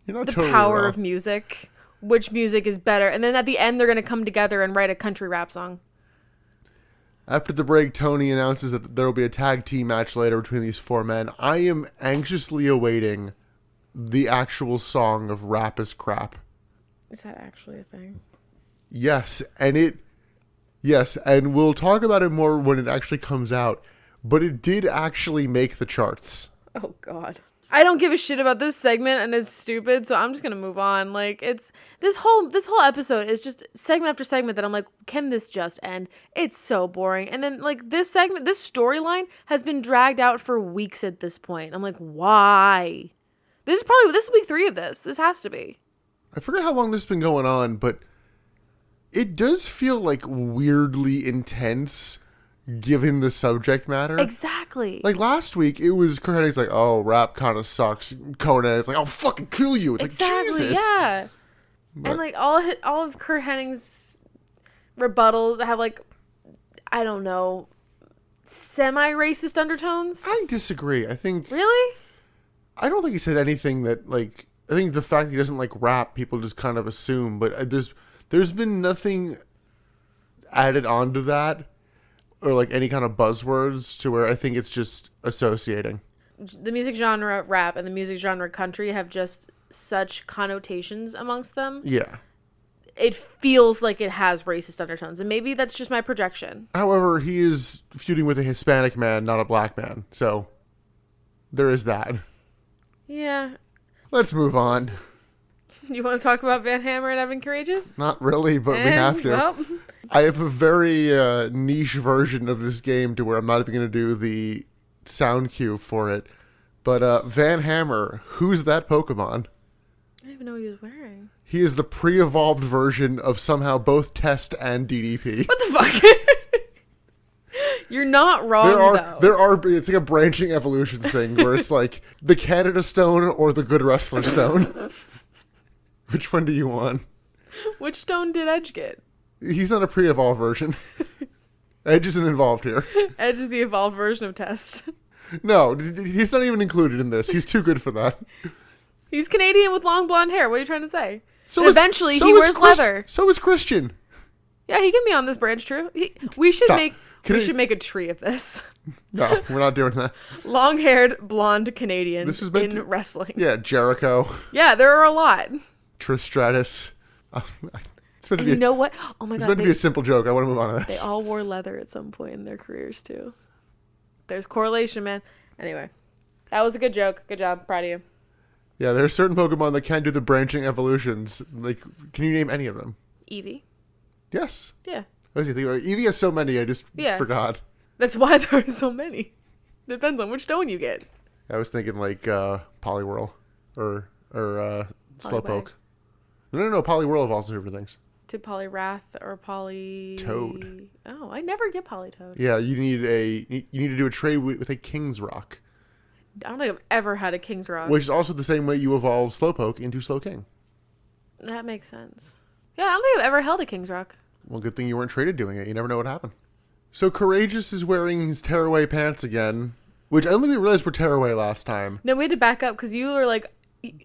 You're not the totally power wrong. of music. Which music is better? And then at the end, they're going to come together and write a country rap song. After the break, Tony announces that there will be a tag team match later between these four men. I am anxiously awaiting the actual song of Rap is Crap. Is that actually a thing? Yes, and we'll talk about it more when it actually comes out. But it did actually make the charts. Oh, God. I don't give a shit about this segment, and it's stupid, so I'm just gonna move on. Like, it's this whole episode is just segment after segment that I'm like, can this just end? It's so boring. And then like this storyline has been dragged out for weeks at this point. I'm like, why? This is week 3 of this. This has to be. I forget how long this has been going on, but it does feel like weirdly intense. Given the subject matter. Exactly. Like last week, it was Kurt Hennig's like, oh, rap kind of sucks. Conan, it's like, I'll fucking kill you. It's exactly, like, Jesus. Yeah. But, and like all of Kurt Hennig's rebuttals have like, I don't know, semi-racist undertones. I disagree. I think. Really? I don't think he said anything that like. I think the fact he doesn't like rap, people just kind of assume. But there's been nothing added onto that. Or like any kind of buzzwords to where I think it's just associating. The music genre rap and the music genre country have just such connotations amongst them. Yeah. it feels like it has racist undertones. And maybe that's just my projection. However, he is feuding with a Hispanic man, not a black man. So there is that. Yeah. Let's move on. You want to talk about Van Hammer and Evan Courageous? Not really, but we have to. Well. I have a very niche version of this game to where I'm not even going to do the sound cue for it. But Van Hammer, who's that Pokemon? I didn't even know what he was wearing. He is the pre-evolved version of somehow both Test and DDP. What the fuck? You're not wrong, though. It's like a branching evolutions thing where it's like the Canada Stone or the Good Wrestler Stone. Which one do you want? Which stone did Edge get? He's not a pre-evolved version. Edge isn't involved here. Edge is the evolved version of Test. No, he's not even included in this. He's too good for that. He's Canadian with long blonde hair. What are you trying to say? He wears leather. So is Christian. Yeah, he can be on this branch, true. We should make a tree of this. No, we're not doing that. Long-haired, blonde Canadian in wrestling. Yeah, Jericho. Yeah, there are a lot. Trish Stratus. You know what? Oh my God. It's meant to be a simple joke. I want to move on to this. They all wore leather at some point in their careers, too. There's correlation, man. Anyway, that was a good joke. Good job. Proud of you. Yeah, there are certain Pokemon that can do the branching evolutions. Like, can you name any of them? Eevee. Yes. Yeah. Eevee has so many, I just forgot. That's why there are so many. Depends on which stone you get. I was thinking like Poliwhirl or Slowpoke. No, Poliwhirl evolves into different things. To Poliwrath or Poly... Toad. Oh, I never get Politoad. Yeah, you need to do a trade with a King's Rock. I don't think I've ever had a King's Rock. Which is also the same way you evolve Slowpoke into Slowking. That makes sense. Yeah, I don't think I've ever held a King's Rock. Well, good thing you weren't traded doing it. You never know what happened. So Courageous is wearing his tearaway pants again, which I don't think we realized were tearaway last time. No, we had to back up because you were like...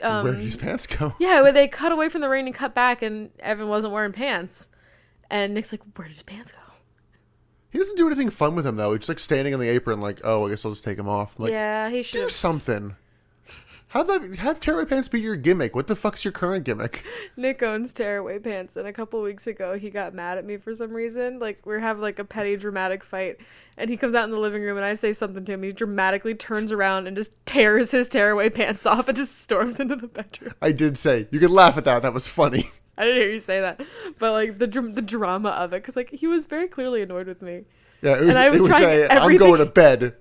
where did his pants go? Yeah, where they cut away from the rain and cut back and Evan wasn't wearing pants. And Nick's like, where did his pants go? He doesn't do anything fun with them, though. He's just like standing on the apron like, oh, I guess I'll just take them off. Like, yeah, he should do something. Have tearaway pants be your gimmick. What the fuck's your current gimmick? Nick owns tearaway pants, and a couple weeks ago he got mad at me for some reason. Like, we're having like a petty dramatic fight, and he comes out in the living room and I say something to him. He dramatically turns around and just tears his tearaway pants off and just storms into the bedroom. I did say, you could laugh at that. That was funny. I didn't hear you say that, but like the drama of it, because like he was very clearly annoyed with me. Yeah, it was I'm going to bed.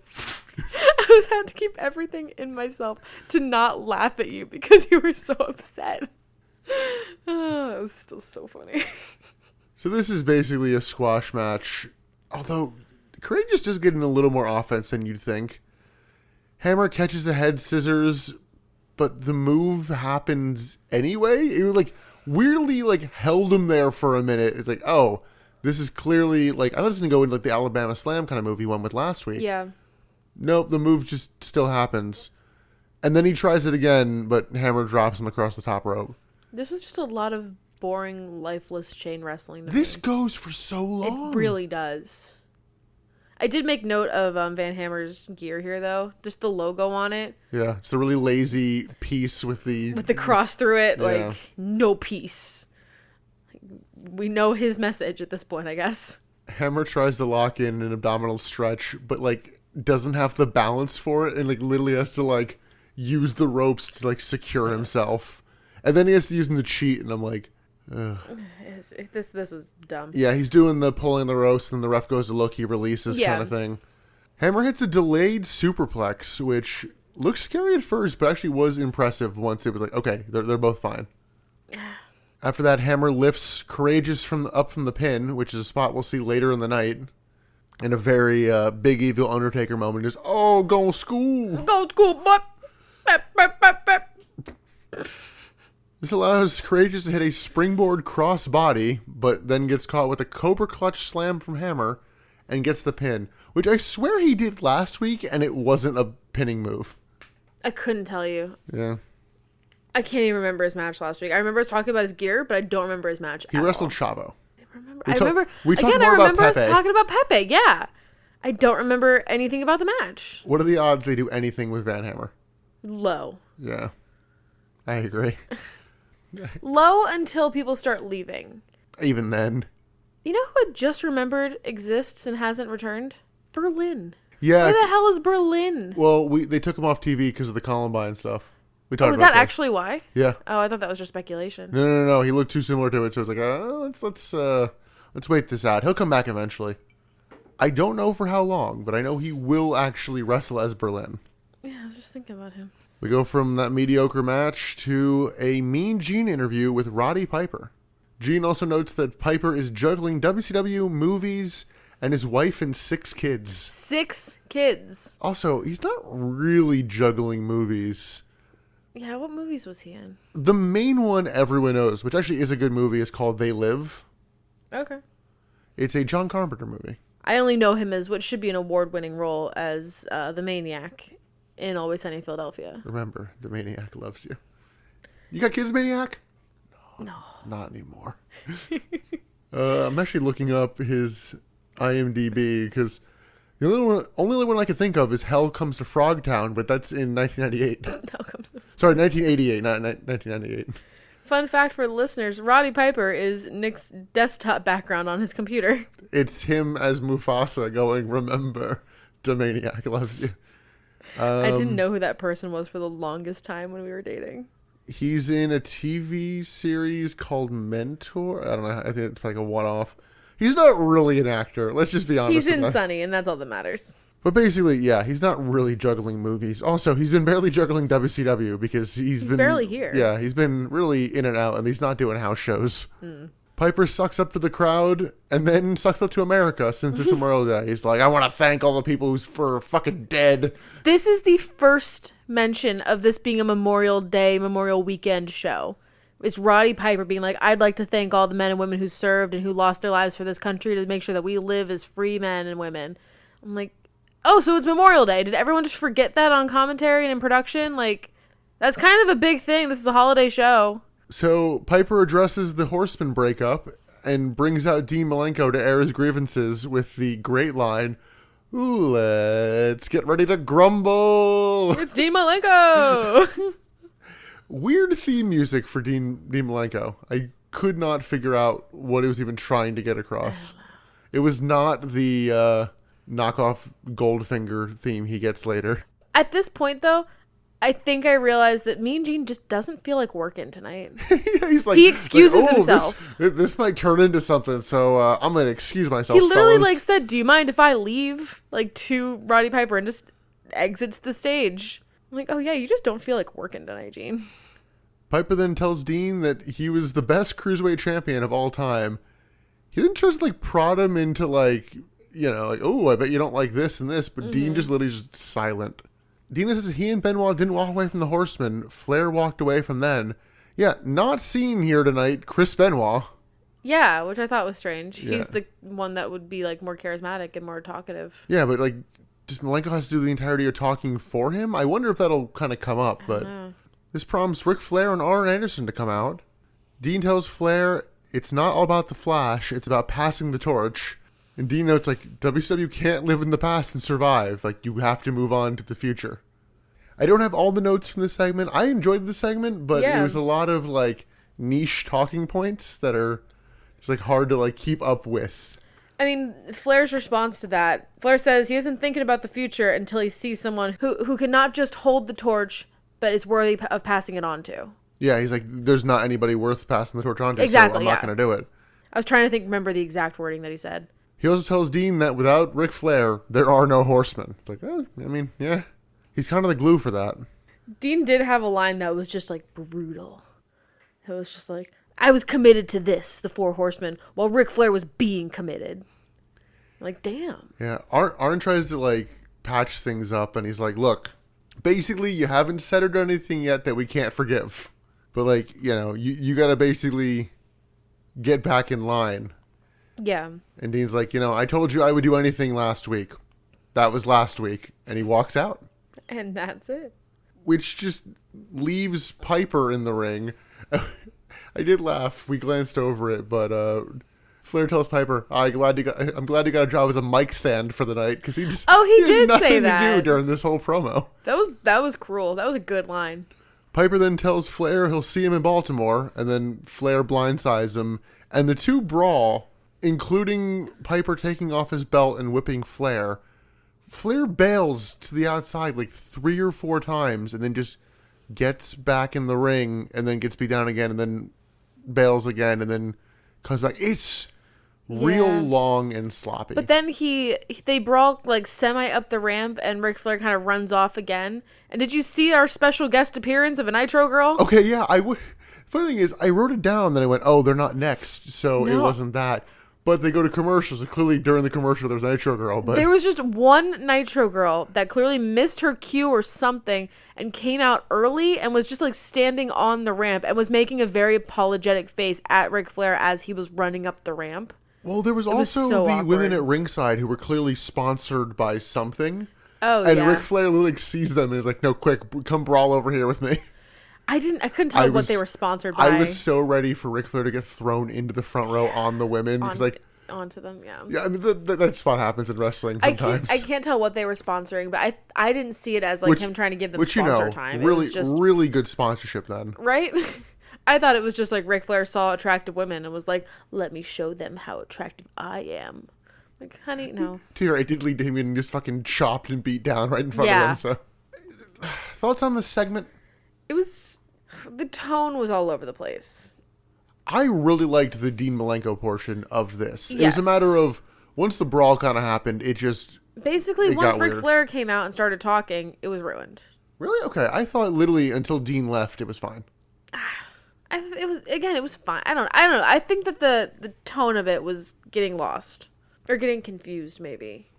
I had to keep everything in myself to not laugh at you because you were so upset. Oh, it was still so funny. So this is basically a squash match, although Courageous does get in a little more offense than you'd think. Hammer catches a head scissors, but the move happens anyway. It was like weirdly like held him there for a minute. It's like, oh, this is clearly like, I thought it was going to go into like the Alabama Slam kind of move he won with last week. Yeah. Nope, the move just still happens. And then he tries it again, but Hammer drops him across the top rope. This was just a lot of boring, lifeless chain wrestling. This goes for so long. It really does. I did make note of Van Hammer's gear here, though. Just the logo on it. Yeah, it's a really lazy piece with the cross through it. Yeah. Like, no peace. We know his message at this point, I guess. Hammer tries to lock in an abdominal stretch, but, like, doesn't have the balance for it and, like, literally has to, like, use the ropes to, like, secure himself. And then he has to use them to cheat, and I'm like, ugh. This was dumb. Yeah, he's doing the pulling the ropes, and then the ref goes to look, he releases kind of thing. Hammer hits a delayed superplex, which looks scary at first, but actually was impressive once it was like, okay, they're both fine. After that, Hammer lifts Courageous up from the pin, which is a spot we'll see later in the night. In a very big evil Undertaker moment. Just, oh, go school. Go school, but. This allows Courageous to hit a springboard cross body, but then gets caught with a Cobra Clutch slam from Hammer and gets the pin, which I swear he did last week and it wasn't a pinning move. I couldn't tell you. Yeah. I can't even remember his match last week. I remember us talking about his gear, but I don't remember his match. He wrestled Chavo. I remember us talking about Pepe. Yeah. I don't remember anything about the match. What are the odds they do anything with Van Hammer? Low. Yeah. I agree. Low until people start leaving. Even then. You know who I just remembered exists and hasn't returned? Berlin. Yeah. Where the hell is Berlin? Well, they took him off TV because of the Columbine stuff. We talked Was about that actually why? Yeah. Oh, I thought that was just speculation. No. He looked too similar to it, so it's like, let's wait this out. He'll come back eventually. I don't know for how long, but I know he will actually wrestle as Berlin. Yeah, I was just thinking about him. We go from that mediocre match to a Mean Gene interview with Roddy Piper. Gene also notes that Piper is juggling WCW, movies, and his wife and 6 kids. 6 kids. Also, he's not really juggling movies. Yeah, what movies was he in? The main one everyone knows, which actually is a good movie, is called They Live. Okay. It's a John Carpenter movie. I only know him as what should be an award-winning role as the Maniac in Always Sunny in Philadelphia. Remember, the Maniac loves you. You got kids, Maniac? No. Not anymore. I'm actually looking up his IMDb because the only one I can think of is Hell Comes to Frogtown, but that's in 1998. Hell Comes to... Sorry, 1988, not 1998. Fun fact for the listeners, Roddy Piper is Nick's desktop background on his computer. It's him as Mufasa going, remember, the Maniac loves you. I didn't know who that person was for the longest time when we were dating. He's in a TV series called Mentor. I don't know. I think it's like a one-off. He's not really an actor. Let's just be honest. He's in Sunny, and that's all that matters. But basically, yeah, he's not really juggling movies. Also, he's been barely juggling WCW because he's been barely here. Yeah, he's been really in and out, and he's not doing house shows. Piper sucks up to the crowd and then sucks up to America since it's Memorial Day. He's like, I want to thank all the people who's for fucking dead. This is the first mention of this being a Memorial Day, Memorial Weekend show. It's Roddy Piper being like, I'd like to thank all the men and women who served and who lost their lives for this country to make sure that we live as free men and women. I'm like, oh, so it's Memorial Day. Did everyone just forget that on commentary and in production? Like, that's kind of a big thing. This is a holiday show. So Piper addresses the Horseman breakup and brings out Dean Malenko to air his grievances with the great line, "Ooh, let's get ready to grumble." It's Dean Malenko. Weird theme music for Dean Malenko. I could not figure out what he was even trying to get across. It was not the knockoff Goldfinger theme he gets later. At this point, though, I think I realized that Mean Gene just doesn't feel like working tonight. Yeah, he's like, he excuses himself. This might turn into something, so I'm going to excuse myself, He literally fellas. said, do you mind if I leave? To Roddy Piper and just exits the stage. I'm like, oh yeah, you just don't feel like working tonight, Gene. Piper then tells Dean that he was the best cruiserweight champion of all time. He then tries to prod him into oh, I bet you don't like this and this, but Dean just literally just silent. Dean says he and Benoit didn't walk away from the Horsemen. Flair walked away from them. Yeah, not seen here tonight, Chris Benoit. Yeah, which I thought was strange. Yeah. He's the one that would be more charismatic and more talkative. Yeah, but just Malenko has to do the entirety of talking for him. I wonder if that'll kind of come up, but this prompts Ric Flair and Arn Anderson to come out. Dean tells Flair it's not all about the Flash, it's about passing the torch. And Dean notes, WCW can't live in the past and survive. You have to move on to the future. I don't have all the notes from this segment. I enjoyed the segment, but it was a lot of, niche talking points that are just, hard to, keep up with. I mean, Flair's response to that, Flair says he isn't thinking about the future until he sees someone who can not just hold the torch, but is worthy of passing it on to. Yeah, he's like, there's not anybody worth passing the torch on to, exactly, so I'm not going to do it. I was trying to remember the exact wording that he said. He also tells Dean that without Ric Flair, there are no Horsemen. It's yeah. He's kind of the glue for that. Dean did have a line that was just, brutal. It was just I was committed to this, the Four Horsemen, while Ric Flair was being committed. Damn. Yeah, Arn tries to, patch things up, and he's like, look, basically, you haven't said or done anything yet that we can't forgive. But, you got to basically get back in line. Yeah. And Dean's like, I told you I would do anything last week. That was last week. And he walks out. And that's it. Which just leaves Piper in the ring. I did laugh. We glanced over it, but Flair tells Piper, I'm glad you got a job as a mic stand for the night, because he did has nothing say that to do during this whole promo. That was cruel. That was a good line. Piper then tells Flair he'll see him in Baltimore, and then Flair blindsides him, and the two brawl, including Piper taking off his belt and whipping Flair. Flair bails to the outside like 3 or 4 times, and then just gets back in the ring, and then gets beat down again, and then bails again, and then comes back. It's real long and sloppy. But then they brawl like semi up the ramp, and Ric Flair kind of runs off again. And did you see our special guest appearance of a Nitro girl? Okay, yeah. Funny thing is, I wrote it down, then I went, oh, they're not next, so it wasn't that. But they go to commercials, and clearly during the commercial there was a Nitro girl. But there was just one Nitro girl that clearly missed her cue or something and came out early and was just like standing on the ramp and was making a very apologetic face at Ric Flair as he was running up the ramp. Well, there was also so the awkward. women at ringside who were clearly sponsored by something. Oh, and yeah. Ric Flair like sees them and is like, no, quick, come brawl over here with me. I couldn't tell what they were sponsored by. I was so ready for Ric Flair to get thrown into the front row on the women. Because onto them, yeah. Yeah, I mean, that spot happens in wrestling sometimes. I can't tell what they were sponsoring, but I didn't see it as like him trying to give them sponsor time. Really, it was just, really good sponsorship then. Right? I thought it was just like Ric Flair saw attractive women and was like, let me show them how attractive I am. Like, honey, no. To your right, did lead to him getting just fucking chopped and beat down right in front of him. So, thoughts on this segment? The tone was all over the place. I really liked the Dean Malenko portion of this. Yes. It was a matter of, once the brawl kind of happened, it just... Basically, once Ric Flair came out and started talking, it was ruined. Really? Okay. I thought literally until Dean left, it was fine. It was fine. I don't know. I think that the tone of it was getting lost. Or getting confused, maybe.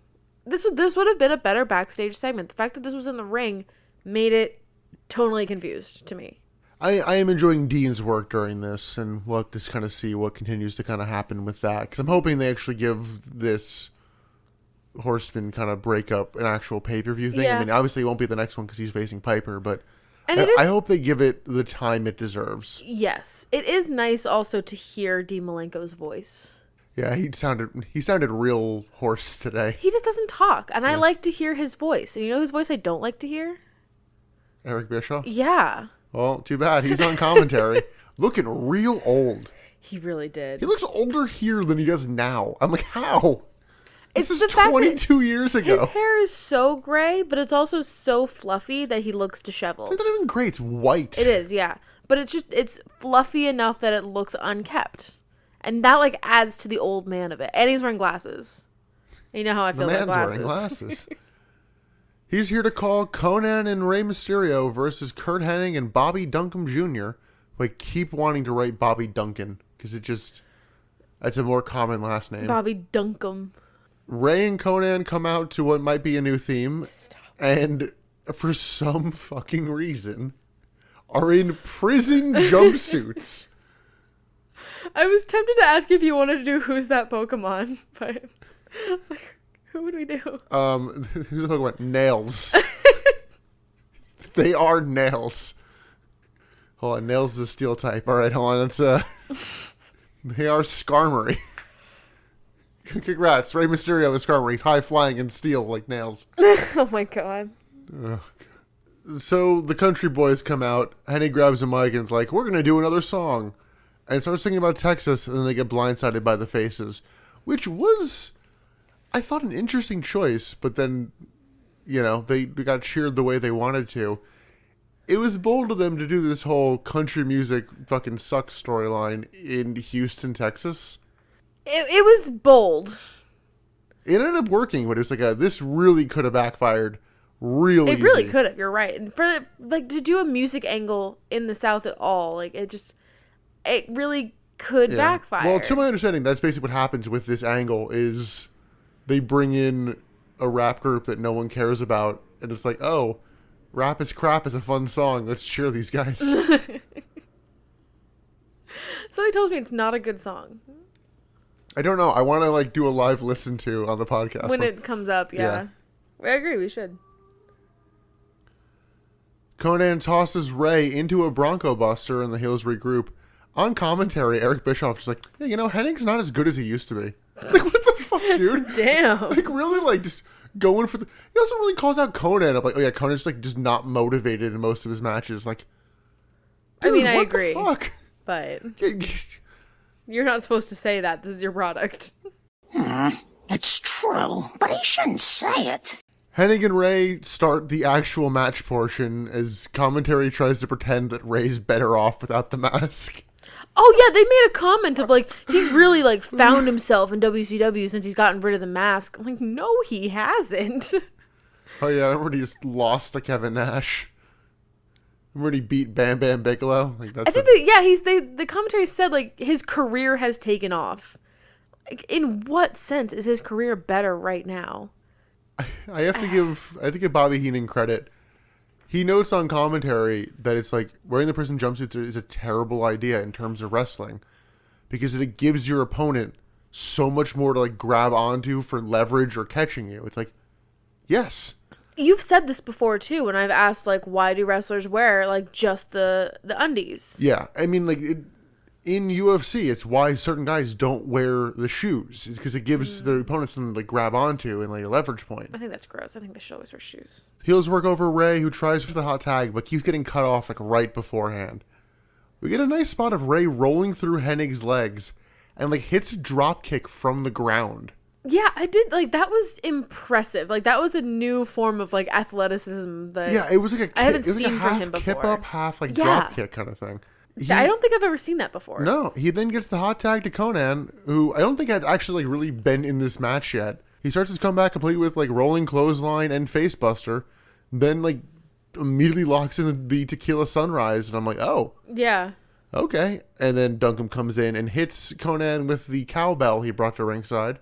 This would have been a better backstage segment. The fact that this was in the ring made it totally confused to me. I am enjoying Dean's work during this, and we'll have to kind of see what continues to kind of happen with that. Because I'm hoping they actually give this Horseman kind of breakup an actual pay-per-view thing. Yeah. I mean, obviously it won't be the next one because he's facing Piper, but and I hope they give it the time it deserves. Yes. It is nice also to hear Dean Malenko's voice. Yeah, he sounded real hoarse today. He just doesn't talk, and I like to hear his voice. And you know whose voice I don't like to hear? Eric Bischoff? Yeah. Well, too bad. He's on commentary. Looking real old. He really did. He looks older here than he does now. I'm like, how? This is the fact 22 years ago. His hair is so gray, but it's also so fluffy that he looks disheveled. It's not even gray. It's white. It is, yeah. But it's fluffy enough that it looks unkept. And that, like, adds to the old man of it. And he's wearing glasses. You know how I feel about glasses. The man's wearing glasses. He's here to call Conan and Rey Mysterio versus Kurt Hennig and Bobby Duncombe Jr. I keep wanting to write Bobby Duncan because that's a more common last name. Bobby Duncombe. Rey and Conan come out to what might be a new theme. Stop. And for some fucking reason are in prison jumpsuits. I was tempted to ask if you wanted to do Who's That Pokemon, but I was like, who would we do? Who's the Pokemon? Nails. They are nails. Hold on, Nails is a steel type. All right, hold on. That's they are Skarmory. Congrats, Rey Mysterio is Skarmory. He's high flying and steel like nails. Oh my god. Oh, God. So the country boys come out. Henny grabs a mic and is like, "We're gonna do another song," and starts singing about Texas. And then they get blindsided by the Faces, which was, I thought, an interesting choice, but then, they got cheered the way they wanted to. It was bold of them to do this whole country music fucking sucks storyline in Houston, Texas. It was bold. It ended up working, but it was like this really could have backfired real easy. It really could have, you're right. And for, to do a music angle in the South at all, it really could backfire. Well, to my understanding, that's basically what happens with this angle is they bring in a rap group that no one cares about, and it's like, oh, Rap is Crap is a fun song. Let's cheer these guys. Somebody tells me it's not a good song. I don't know. I want to do a live listen to on the podcast. When it comes up, yeah. I agree, we should. Conan tosses Rey into a Bronco Buster and the Heels regroup. On commentary, Eric Bischoff is like, yeah, Hennig's not as good as he used to be. Like, what the fuck, dude? Damn. Really, just going for the... He also really calls out Conan. I'm like, oh yeah, Conan's just not motivated in most of his matches. Like, I mean, I what agree. The fuck? But you're not supposed to say that. This is your product. It's true, but he shouldn't say it. Hennig and Ray start the actual match portion as commentary tries to pretend that Ray's better off without the mask. Oh, yeah, they made a comment of, like, he's really, like, found himself in WCW since he's gotten rid of the mask. I'm like, no, he hasn't. Oh, yeah, I remember he just lost to Kevin Nash. Remember he beat Bam Bam Bigelow? Like, that's I think the commentary said, like, his career has taken off. Like, in what sense is his career better right now? I have to give Bobby Heenan credit. He notes on commentary that it's like wearing the prison jumpsuits is a terrible idea in terms of wrestling because it gives your opponent so much more to like grab onto for leverage or catching you. It's like, yes. You've said this before too when I've asked like why do wrestlers wear like just the undies? Yeah, I mean like in UFC, it's why certain guys don't wear the shoes. It's because it gives their opponents something to like grab onto and like a leverage point. I think that's gross. I think they should always wear shoes. Heels work over Ray, who tries for the hot tag, but keeps getting cut off like right beforehand. We get a nice spot of Ray rolling through Hennig's legs and like hits a drop kick from the ground. Yeah, I did like that was impressive. Like that was a new form of like athleticism that it was like I haven't it was seen like a from half him before. kip up, half like drop kick kind of thing. I don't think I've ever seen that before. No, he then gets the hot tag to Conan, who I don't think had actually like really been in this match yet. He starts his comeback complete with like rolling clothesline and facebuster, then like immediately locks in the tequila sunrise, and I'm like, oh, yeah, okay. And then Duncombe comes in and hits Conan with the cowbell he brought to ringside,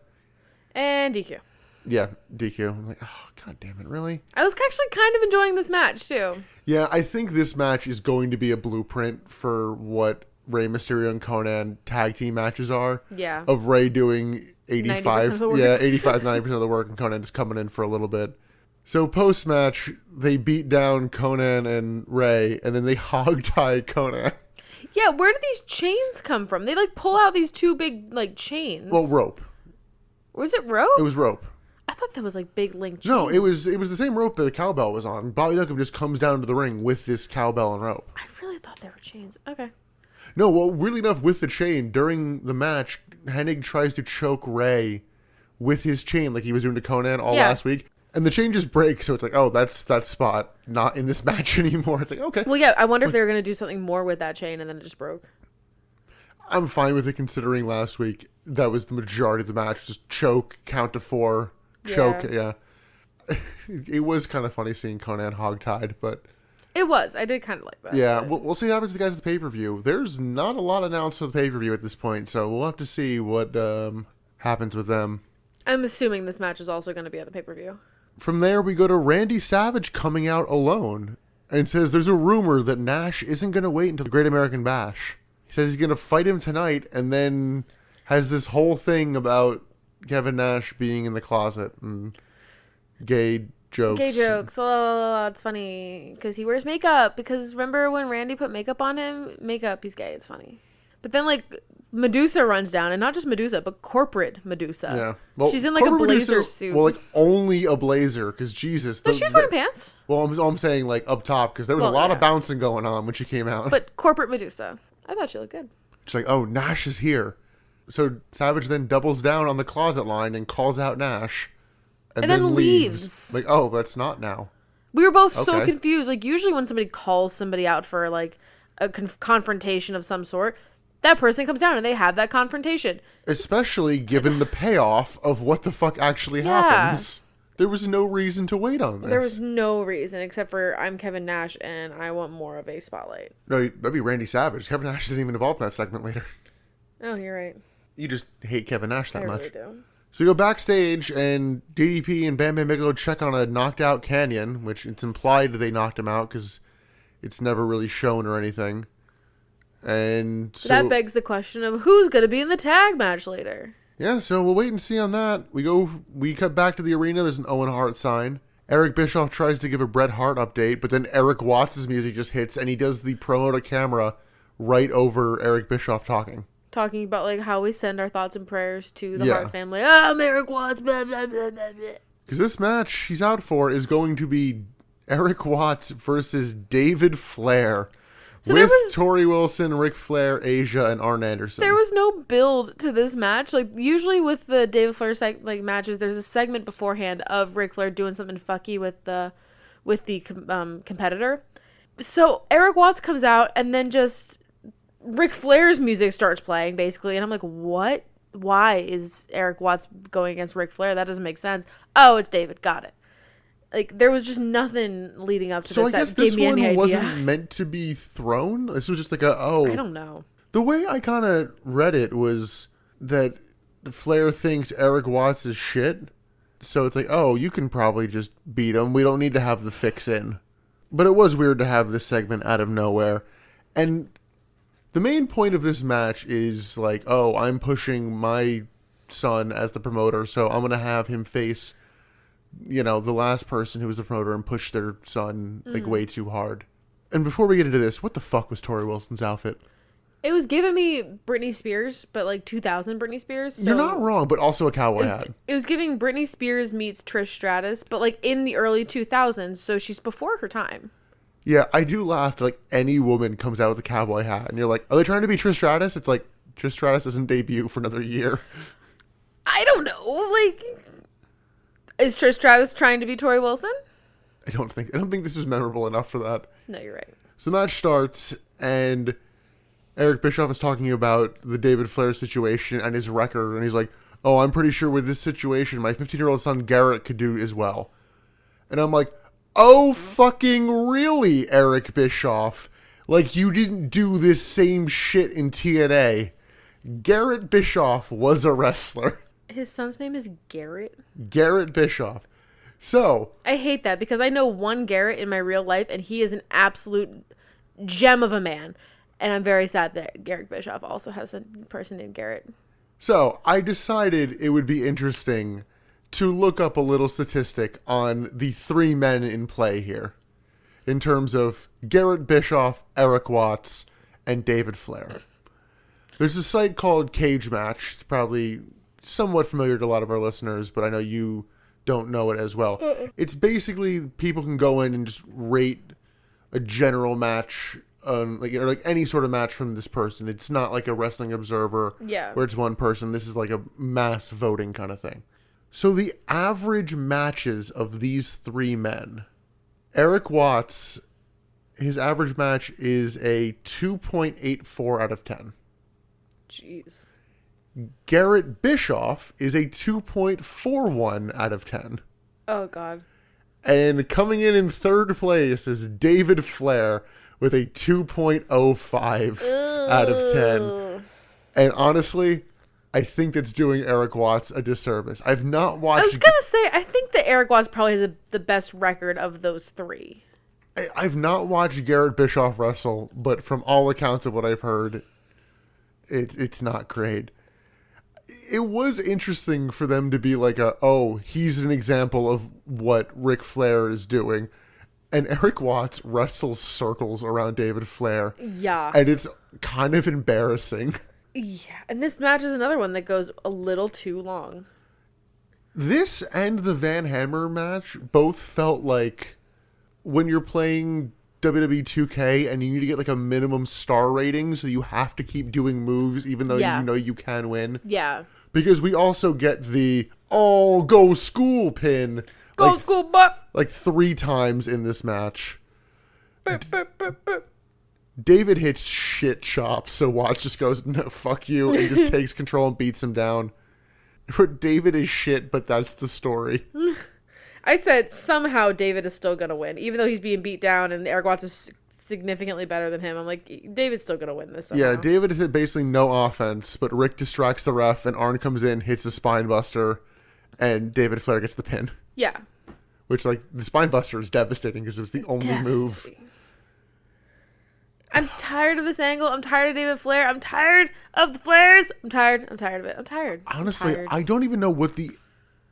and DQ. Yeah, DQ. I'm like, oh, god damn it, really? I was actually kind of enjoying this match too. Yeah, I think this match is going to be a blueprint for what Rey Mysterio and Conan tag team matches are. Yeah. Of Rey doing 85, 90% of the work and Conan just coming in for a little bit. So post-match, they beat down Conan and Rey, and then they hog-tie Conan. Yeah, where did these chains come from? They like pull out these two big like chains. Well, rope. Was it rope? It was rope. I thought that was like big link chains. No, it was the same rope that the cowbell was on. Bobby Duncombe just comes down to the ring with this cowbell and rope. I really thought they were chains. Okay. No, well, weirdly enough, with the chain, during the match, Hennig tries to choke Ray with his chain like he was doing to Conan all last week. And the chain just breaks, so it's like, oh, that's that spot not in this match anymore. It's like, okay. Well, yeah, I wonder if they were going to do something more with that chain and then it just broke. I'm fine with it considering last week that was the majority of the match. Just choke, count to 4, choke, yeah. It was kind of funny seeing Conan hogtied, but... It was. I did kind of like that. Yeah, we'll see what happens to the guys at the pay-per-view. There's not a lot announced for the pay-per-view at this point, so we'll have to see what happens with them. I'm assuming this match is also going to be at the pay-per-view. From there, we go to Randy Savage coming out alone and says there's a rumor that Nash isn't going to wait until the Great American Bash. He says he's going to fight him tonight and then has this whole thing about Kevin Nash being in the closet and gay jokes. Gay jokes. Oh, it's funny because he wears makeup. Because remember when Randy put makeup on him? Makeup, he's gay. It's funny. But then like Medusa runs down, and not just Medusa, but corporate Medusa. Yeah, well, she's in like a blazer suit. Well, like only a blazer because Jesus. No, she was wearing pants. Well, I'm saying like up top because there was a lot of bouncing going on when she came out. But corporate Medusa, I thought she looked good. She's like, oh, Nash is here. So Savage then doubles down on the closet line and calls out Nash. And then leaves. Like, oh, that's not now. We were both so confused. Like, usually when somebody calls somebody out for, like, a confrontation of some sort, that person comes down and they have that confrontation. Especially given the payoff of what the fuck actually happens. There was no reason to wait on this. There was no reason except for I'm Kevin Nash and I want more of a spotlight. No, that'd be Randy Savage. Kevin Nash isn't even involved in that segment later. Oh, you're right. You just hate Kevin Nash that much. I really do. So we go backstage, and DDP and Bam Bam Bigelow check on a knocked out Canyon, which it's implied they knocked him out because it's never really shown or anything. And so that begs the question of who's going to be in the tag match later. Yeah, so we'll wait and see on that. We cut back to the arena. There's an Owen Hart sign. Eric Bischoff tries to give a Bret Hart update, but then Eric Watts' music just hits, and he does the promo to camera right over Eric Bischoff talking. Talking about like how we send our thoughts and prayers to the Hart family. I'm Eric Watts, blah, blah, blah, blah, blah. Because this match he's out for is going to be Eric Watts versus David Flair. So with Tori Wilson, Ric Flair, Asia, and Arn Anderson. There was no build to this match. Like, usually with the David Flair matches, there's a segment beforehand of Ric Flair doing something fucky with the competitor. So Eric Watts comes out, and then just Ric Flair's music starts playing, basically. And I'm like, what? Why is Eric Watts going against Ric Flair? That doesn't make sense. Oh, it's David. Got it. Like, there was just nothing leading up to so this I guess that gave this me any one idea. wasn't meant to be thrown. This was just like I don't know. The way I kind of read it was that Flair thinks Eric Watts is shit. So it's like, oh, you can probably just beat him. We don't need to have the fix in. But it was weird to have this segment out of nowhere. And the main point of this match is like, oh, I'm pushing my son as the promoter, so I'm going to have him face, the last person who was the promoter and push their son like way too hard. And before we get into this, what the fuck was Tori Wilson's outfit? It was giving me Britney Spears, but like 2000 Britney Spears. So You're not wrong, but also a cowboy hat. It was giving Britney Spears meets Trish Stratus, but like in the early 2000s, so she's before her time. Yeah, I do laugh that like any woman comes out with a cowboy hat and you're like, are they trying to be Trish Stratus? It's like, Trish Stratus doesn't debut for another year. I don't know. Like, is Trish Stratus trying to be Tori Wilson? I don't think this is memorable enough for that. No, you're right. So the match starts and Eric Bischoff is talking about the David Flair situation and his record, and he's like, oh, I'm pretty sure with this situation, my 15-year-old son Garrett could do as well. And I'm like, oh, fucking really, Eric Bischoff? Like, you didn't do this same shit in TNA. Garrett Bischoff was a wrestler. His son's name is Garrett? Garrett Bischoff. So. I hate that because I know one Garrett in my real life, and he is an absolute gem of a man. And I'm very sad that Garrett Bischoff also has a person named Garrett. So, I decided it would be interesting to look up a little statistic on the three men in play here. In terms of Garrett Bischoff, Eric Watts, and David Flair. There's a site called Cage Match. It's probably somewhat familiar to a lot of our listeners, but I know you don't know it as well. It's basically people can go in and just rate a general match, like any sort of match from this person. It's not like a Wrestling Observer where it's one person. This is like a mass voting kind of thing. So the average matches of these three men, Eric Watts, his average match is a 2.84 out of 10. Jeez. Garrett Bischoff is a 2.41 out of 10. Oh, God. And coming in third place is David Flair with a 2.05 out of 10. And honestly, I think that's doing Eric Watts a disservice. I've not watched... I was going to say, I think that Eric Watts probably has the best record of those three. I've not watched Garrett Bischoff wrestle, but from all accounts of what I've heard, it's not great. It was interesting for them to be like he's an example of what Ric Flair is doing. And Eric Watts wrestles circles around David Flair. Yeah. And it's kind of embarrassing. Yeah. And this match is another one that goes a little too long. This and the Van Hammer match both felt like when you're playing WWE 2K and you need to get like a minimum star rating, so you have to keep doing moves even though you know you can win. Yeah. Because we also get the go school pin. Go school butt. Like 3 times in this match. Burp, burp, burp, burp. David hits shit chops, so Watts just goes, no, fuck you, and just takes control and beats him down. David is shit, but that's the story. I said somehow David is still going to win, even though he's being beat down and Eric Watts is significantly better than him. I'm like, David's still going to win this somehow. Yeah, David has basically no offense, but Rick distracts the ref, and Arn comes in, hits the spine buster, and David Flair gets the pin. Yeah. Which, like, the spine buster is devastating because it was the only move. I'm tired of this angle. I'm tired of David Flair. I'm tired of the Flairs. I'm tired of it. I'm tired. Honestly, I don't even know what the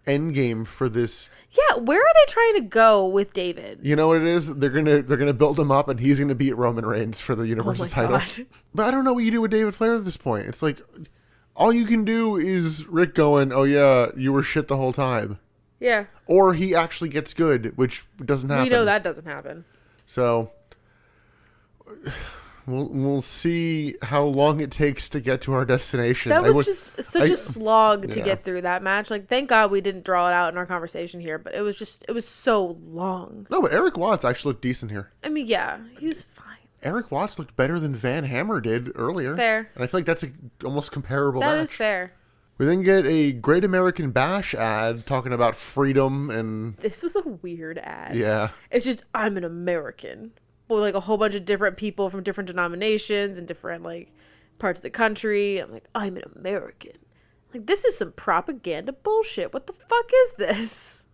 end game for this. Yeah, where are they trying to go with David? You know what it is? They're gonna build him up, and he's gonna beat Roman Reigns for the Universal title. God. But I don't know what you do with David Flair at this point. It's like all you can do is Rick going, "Oh yeah, you were shit the whole time." Yeah. Or he actually gets good, which doesn't happen. We know that doesn't happen. So We'll see how long it takes to get to our destination. That was just such a slog to yeah. get through that match. Like, thank God we didn't draw it out in our conversation here, but it was so long. No, but Eric Watts actually looked decent here. I mean, yeah, he was fine. Eric Watts looked better than Van Hammer did earlier. Fair. And I feel like that's almost comparable match. That is fair. We then get a Great American Bash ad talking about freedom and... This was a weird ad. Yeah. It's just, I'm an American. With, like, a whole bunch of different people from different denominations and different, like, parts of the country. I'm like, I'm an American. Like, this is some propaganda bullshit. What the fuck is this?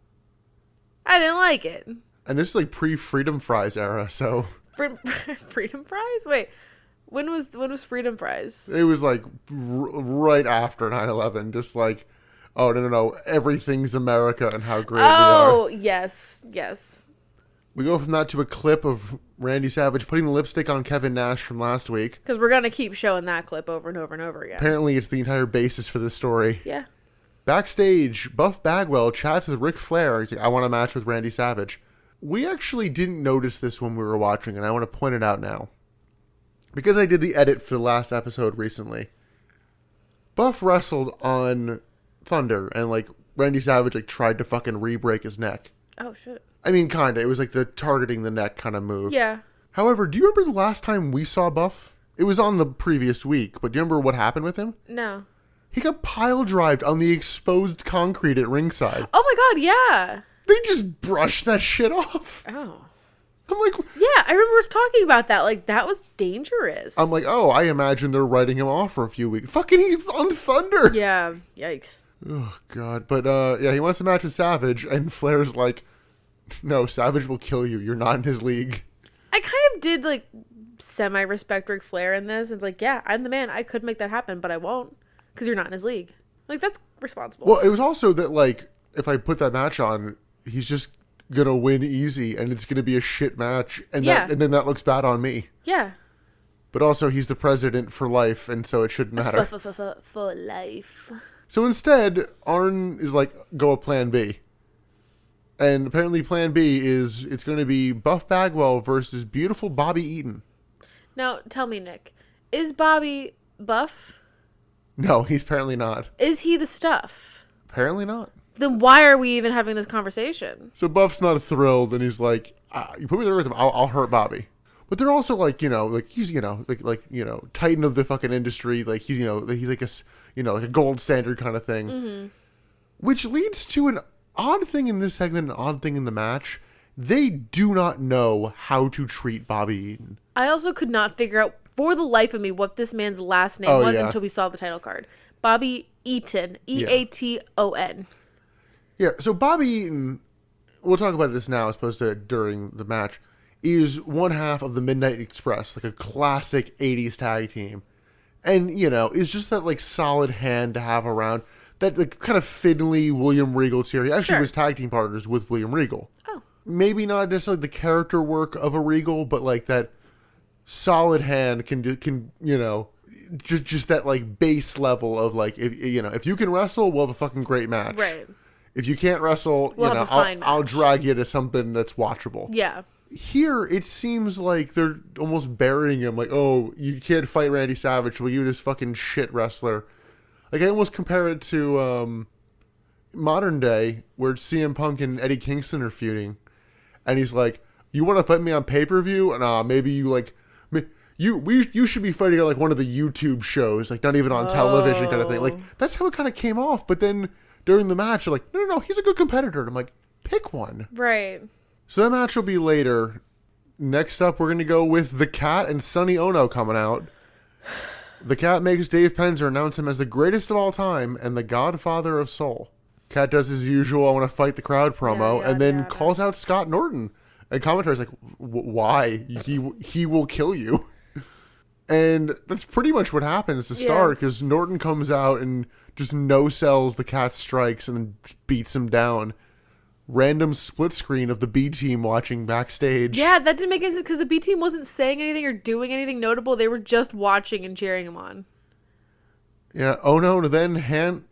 I didn't like it. And this is, like, pre-Freedom Fries era, so... Freedom Fries? Wait. When was Freedom Fries? It was like right after 9/11, just like, oh no, everything's America and how great we are. Oh yes. We go from that to a clip of Randy Savage putting the lipstick on Kevin Nash from last week. Because we're gonna keep showing that clip over and over and over again. Apparently, it's the entire basis for this story. Yeah. Backstage, Buff Bagwell chats with Ric Flair. He's like, I want a match with Randy Savage. We actually didn't notice this when we were watching, and I want to point it out now. Because I did the edit for the last episode recently, Buff wrestled on Thunder, and, like, Randy Savage, like, tried to fucking re-break his neck. Oh, shit. I mean, kinda. It was, like, the targeting the neck kind of move. Yeah. However, do you remember the last time we saw Buff? It was on the previous week, but do you remember what happened with him? No. He got pile-drived on the exposed concrete at ringside. Oh, my God, yeah. They just brushed that shit off. Oh. I'm like... Yeah, I remember us talking about that. Like, that was dangerous. I'm like, oh, I imagine they're writing him off for a few weeks. Fucking he's on Thunder. Yeah, yikes. Oh, God. But, yeah, he wants to match with Savage, and Flair's like, no, Savage will kill you. You're not in his league. I kind of did, like, semi-respect Ric Flair in this. It's like, yeah, I'm the man. I could make that happen, but I won't. Because you're not in his league. Like, that's responsible. Well, it was also that, like, if I put that match on, he's just gonna win easy, and it's gonna be a shit match, and and then that looks bad on me. Yeah. But also, he's the president for life, and so it shouldn't matter. For life. So instead, Arn is like, go with Plan B. And apparently Plan B is, it's going to be Buff Bagwell versus beautiful Bobby Eaton. Now, tell me, Nick, is Bobby buff? No, he's apparently not. Is he the stuff? Apparently not. Then why are we even having this conversation? So Buff's not thrilled, and he's like, you put me there with him, I'll hurt Bobby. But they're also like, like he's, titan of the fucking industry. Like, he's like like a gold standard kind of thing. Mm-hmm. Which leads to an odd thing in this segment, an odd thing in the match. They do not know how to treat Bobby Eaton. I also could not figure out for the life of me what this man's last name was until we saw the title card. Bobby Eaton. Eaton. Yeah, so Bobby Eaton, we'll talk about this now as opposed to during the match, is one half of the Midnight Express, like a classic 80s tag team. And, is just that, like, solid hand to have around. That, like, kind of fiddly William Regal tier. He actually was tag team partners with William Regal. Oh. Maybe not necessarily the character work of a Regal, but, like, that solid hand can just that, like, base level of, like, if you can wrestle, we'll have a fucking great match. Right. If you can't wrestle, I'll drag you to something that's watchable. Yeah. Here, it seems like they're almost burying him. Like, oh, you can't fight Randy Savage. We'll give you this fucking shit wrestler. Like, I almost compare it to modern day, where CM Punk and Eddie Kingston are feuding. And he's like, you want to fight me on pay-per-view? And maybe you, like... You should be fighting on, like, one of the YouTube shows. Like, not even on television kind of thing. Like, that's how it kind of came off. But then... during the match, they're like, no, he's a good competitor. And I'm like, pick one. Right. So that match will be later. Next up, we're going to go with The Cat and Sonny Ono coming out. The Cat makes Dave Penzer announce him as the greatest of all time and the godfather of soul. Cat does his usual, I want to fight the crowd promo, and then calls out Scott Norton. And commentator's like, why? He will kill you. And that's pretty much what happens to start, because Norton comes out and just no-sells the Cat's strikes and then beats him down. Random split screen of the B team watching backstage. Yeah, that didn't make any sense because the B team wasn't saying anything or doing anything notable. They were just watching and cheering him on. Yeah,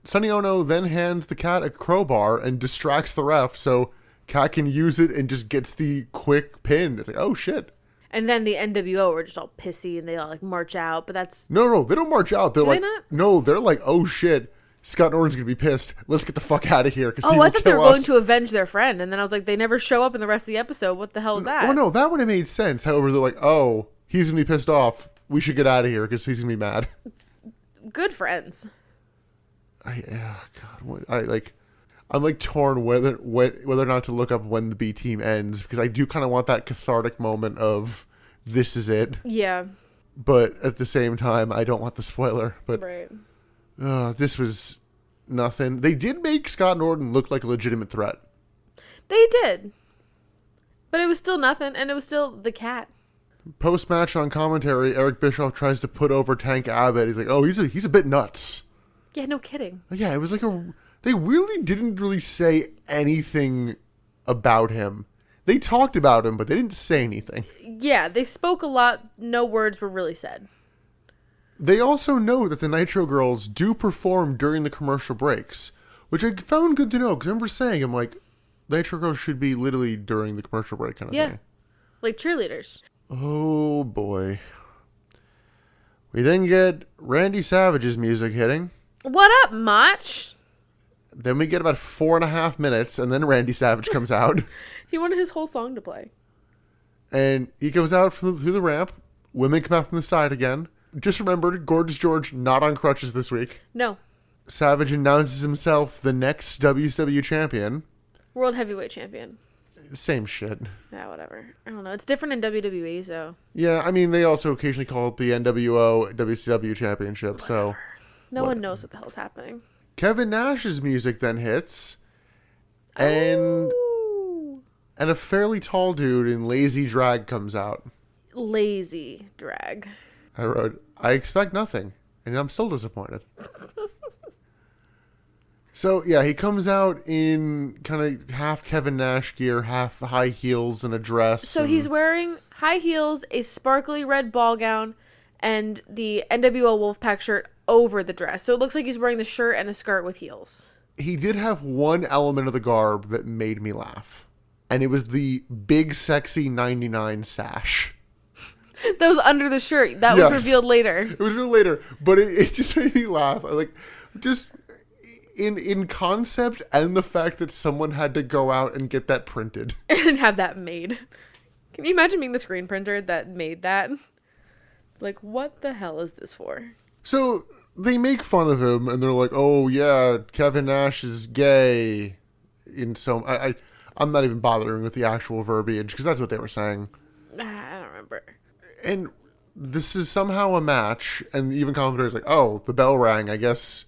Sonny Ono then hands the Cat a crowbar and distracts the ref so Cat can use it and just gets the quick pin. It's like, oh shit. And then the NWO were just all pissy and they all like march out. But that's No, they don't march out. They're Do they like, not? no, they're like, oh shit, Scott Norton's gonna be pissed. Let's get the fuck out of here because he I will thought they were kill going us. to avenge their friend, and then I was like, they never show up in the rest of the episode. What the hell is that? Oh no, that would have made sense. However, they're like, oh, he's gonna be pissed off. We should get out of here because he's gonna be mad. Good friends. I'm like torn whether or not to look up when the B team ends because I do kind of want that cathartic moment of this is it. Yeah. But at the same time, I don't want the spoiler. But Right. this was nothing. They did make Scott Norton look like a legitimate threat. They did. But it was still nothing, and it was still the cat. Post-match on commentary, Eric Bischoff tries to put over Tank Abbott. He's like, oh, he's a bit nuts. Yeah, no kidding. Yeah, it was like they really didn't really say anything about him. They talked about him, but they didn't say anything. Yeah, they spoke a lot. No words were really said. They also know that the Nitro girls do perform during the commercial breaks, which I found good to know because I remember saying, I'm like, Nitro girls should be literally during the commercial break kind of thing. Like cheerleaders. Oh boy. We then get Randy Savage's music hitting. What up, Mach? Then we get about 4.5 minutes, and then Randy Savage comes out. He wanted his whole song to play. And he goes out through the ramp. Women come out from the side again. Just remembered, Gorgeous George not on crutches this week. No. Savage announces himself the next WCW champion. World Heavyweight Champion. Same shit. Yeah, whatever. I don't know. It's different in WWE, so. Yeah, I mean, they also occasionally call it the NWO WCW Championship, so. No one knows what the hell's happening. Kevin Nash's music then hits. And Ooh. a fairly tall dude in lazy drag comes out. Lazy drag. I wrote, I expect nothing, and I'm still disappointed. So, yeah, he comes out in kind of half Kevin Nash gear, half high heels and a dress. So he's wearing high heels, a sparkly red ball gown, and the NWO Wolfpack shirt over the dress. So it looks like he's wearing the shirt and a skirt with heels. He did have one element of the garb that made me laugh. And it was the big, sexy 99 sash. That was under the shirt. That was revealed later. It was revealed later, but it just made me laugh. Like, just in concept and the fact that someone had to go out and get that printed. And have that made. Can you imagine being the screen printer that made that? Like, what the hell is this for? So they make fun of him, and they're like, "Oh yeah, Kevin Nash is gay." I'm not even bothering with the actual verbiage because that's what they were saying. I don't remember. And this is somehow a match, and even commentators like, "Oh, the bell rang. I guess."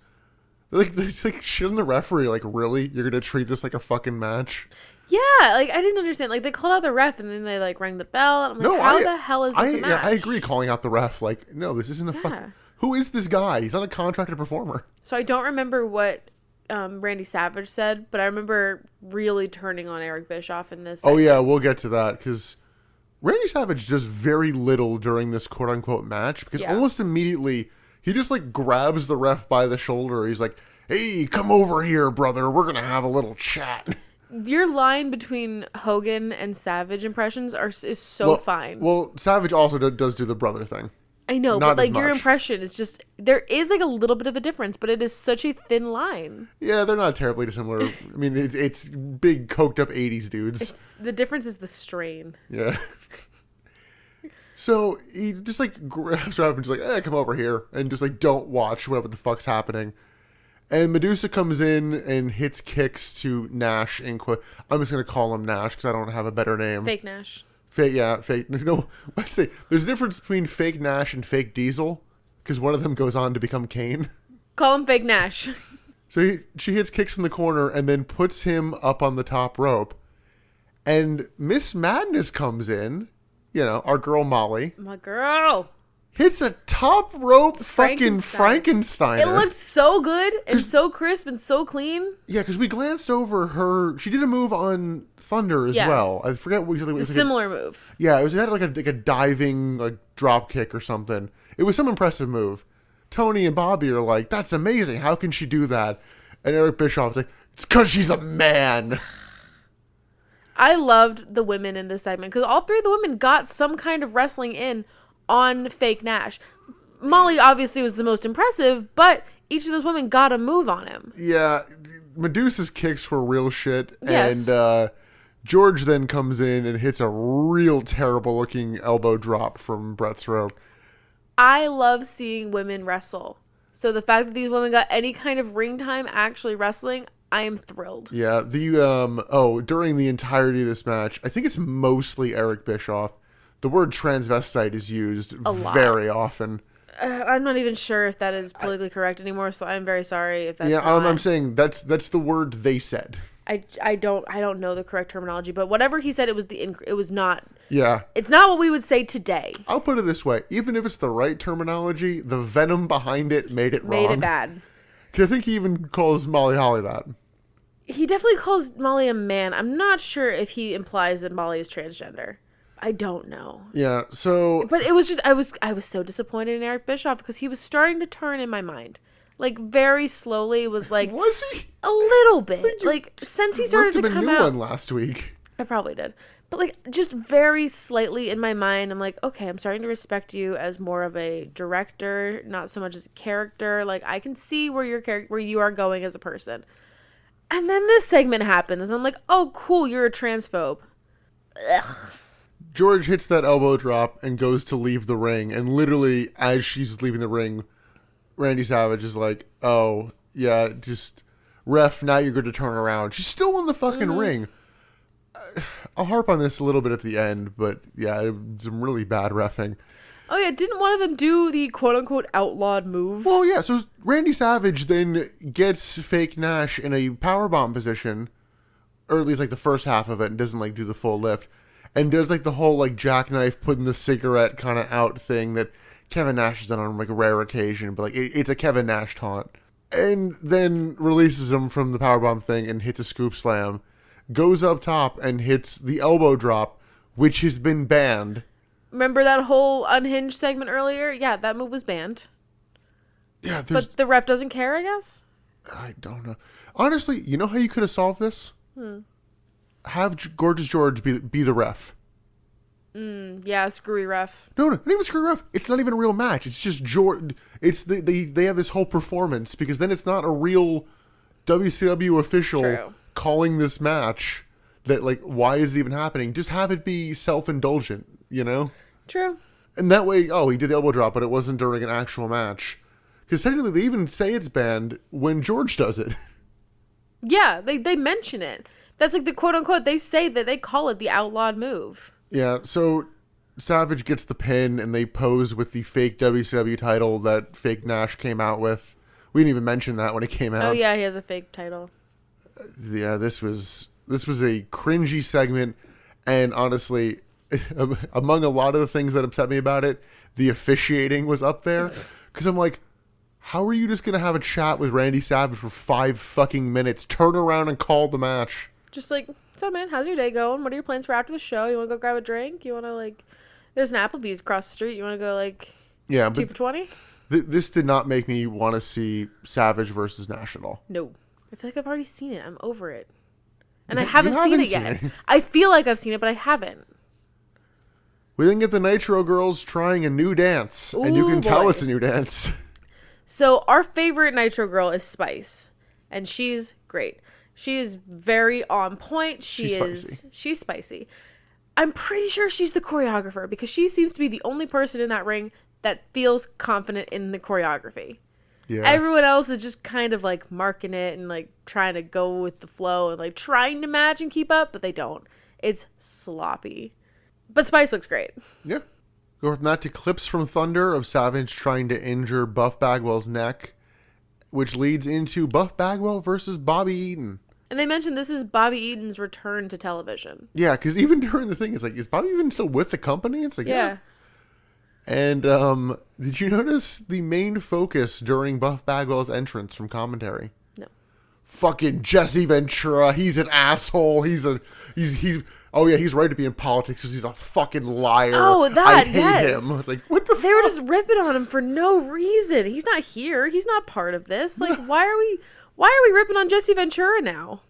They shit on the referee. Like, really? You're gonna treat this like a fucking match? Yeah, like, I didn't understand. Like, they called out the ref, and then they, like, rang the bell. And I'm like, how the hell is this a match? I agree calling out the ref. Like, no, this isn't a fucking... Who is this guy? He's not a contracted performer. So I don't remember what Randy Savage said, but I remember really turning on Eric Bischoff in this. Oh, yeah, we'll get to that, because Randy Savage does very little during this quote-unquote match, because almost immediately, he just, like, grabs the ref by the shoulder. He's like, hey, come over here, brother. We're going to have a little chat. Your line between Hogan and Savage impressions is so fine. Well, Savage also does do the brother thing. I know, Not but like as your much. impression is just, there is like a little bit of a difference, but it is such a thin line. Yeah, they're not terribly dissimilar. I mean, it's big, coked up 80s dudes. The difference is the strain. Yeah. So he just like grabs her up and just like, come over here. And just like, don't watch what the fuck's happening. And Medusa comes in and hits kicks to Nash. I'm just going to call him Nash because I don't have a better name. Fake Nash. Fake. No, let's say there's a difference between fake Nash and fake Diesel because one of them goes on to become Kane. Call him Fake Nash. So she hits kicks in the corner and then puts him up on the top rope. And Miss Madness comes in, our girl Molly. My girl. Hits a top rope fucking Frankensteiner. It looked so good and so crisp and so clean. Yeah, because we glanced over her. She did a move on Thunder as well. I forget what it was. Similar move. Yeah, it had like a diving like drop kick or something. It was some impressive move. Tony and Bobby are like, "That's amazing. How can she do that?" And Eric Bischoff's like, "It's because she's a man." I loved the women in this segment because all three of the women got some kind of wrestling in on fake Nash. Molly obviously was the most impressive, but each of those women got a move on him. Yeah, Medusa's kicks were real shit, Yes. and George then comes in and hits a real terrible looking elbow drop from Brett's throat. I love seeing women wrestle. So the fact that these women got any kind of ring time actually wrestling, I am thrilled. Yeah, during the entirety of this match, I think it's mostly Eric Bischoff. The word transvestite is used very often. I'm not even sure if that is politically correct anymore, so I'm very sorry if that's I'm saying that's the word they said. I don't know the correct terminology, but whatever he said, it was not. Yeah. It's not what we would say today. I'll put it this way: even if it's the right terminology, the venom behind it made it wrong. Made it bad. 'Cause I think he even calls Molly Holly that. He definitely calls Molly a man. I'm not sure if he implies that Molly is transgender. I don't know. Yeah. So. But it was just I was so disappointed in Eric Bischoff because he was starting to turn in my mind. Like, very slowly. It was like... Was he? A little bit. Like, since he started to come a new out... one last week. I probably did. But, like, just very slightly in my mind, I'm like, okay, I'm starting to respect you as more of a director, not so much as a character. Like, I can see where you are going as a person. And then this segment happens, and I'm like, oh, cool, you're a transphobe. Ugh. George hits that elbow drop and goes to leave the ring, and literally, as she's leaving the ring... Randy Savage is like, oh, yeah, just, ref, now you're going to turn around. She's still in the fucking ring. I'll harp on this a little bit at the end, but yeah, it was some really bad reffing. Oh, yeah, didn't one of them do the quote-unquote outlawed move? Well, yeah, so Randy Savage then gets fake Nash in a powerbomb position, or at least, like, the first half of it, and doesn't, like, do the full lift, and does, like, the whole, like, jackknife putting the cigarette kind of out thing that Kevin Nash has done on like a rare occasion, but like it's a Kevin Nash taunt. And then releases him from the powerbomb thing and hits a scoop slam. Goes up top and hits the elbow drop, which has been banned. Remember that whole unhinged segment earlier? Yeah, that move was banned. Yeah, but the ref doesn't care, I guess? I don't know. Honestly, you know how you could have solved this? Have Gorgeous George be the ref. Yeah, screwy ref. No, not even screwy ref. It's not even a real match. It's just George. It's they have this whole performance because then it's not a real WCW official calling this match. That like, why is it even happening? Just have it be self-indulgent, you know? True. And that way, he did the elbow drop, but it wasn't during an actual match. Because technically, they even say it's banned when George does it. Yeah, they mention it. That's like the quote-unquote, they say that they call it the outlawed move. Yeah, so Savage gets the pin, and they pose with the fake WCW title that fake Nash came out with. We didn't even mention that when it came out. Oh, yeah, he has a fake title. Yeah, this was a cringy segment, and honestly, among a lot of the things that upset me about it, the officiating was up there. Because I'm like, how are you just going to have a chat with Randy Savage for 5 fucking minutes, turn around and call the match? Just like... So, man, how's your day going? What are your plans for after the show? You want to go grab a drink? You want to, like... There's an Applebee's across the street. You want to go, like... Yeah, 2 for $20? This did not make me want to see Savage versus Nash at all. No. I feel like I've already seen it. I'm over it. And I haven't seen it yet. I feel like I've seen it, but I haven't. We then get the Nitro girls trying a new dance. And you can tell it's a new dance. So, our favorite Nitro girl is Spice. And she's great. She is very on point. She's spicy. I'm pretty sure she's the choreographer because she seems to be the only person in that ring that feels confident in the choreography. Yeah. Everyone else is just kind of like marking it and like trying to go with the flow and like trying to match and keep up, but they don't. It's sloppy. But Spice looks great. Yeah. Go from that to clips from Thunder of Savage trying to injure Buff Bagwell's neck, which leads into Buff Bagwell versus Bobby Eaton. And they mentioned this is Bobby Eaton's return to television. Yeah, because even during the thing, it's like, is Bobby even still with the company? It's like, yeah. And did you notice the main focus during Buff Bagwell's entrance from commentary? No. Fucking Jesse Ventura. He's an asshole. He's oh yeah, he's right to be in politics because he's a fucking liar. Oh, I hate him. It's like, what the fuck? They were just ripping on him for no reason. He's not here. He's not part of this. Like, why are we ripping on Jesse Ventura now?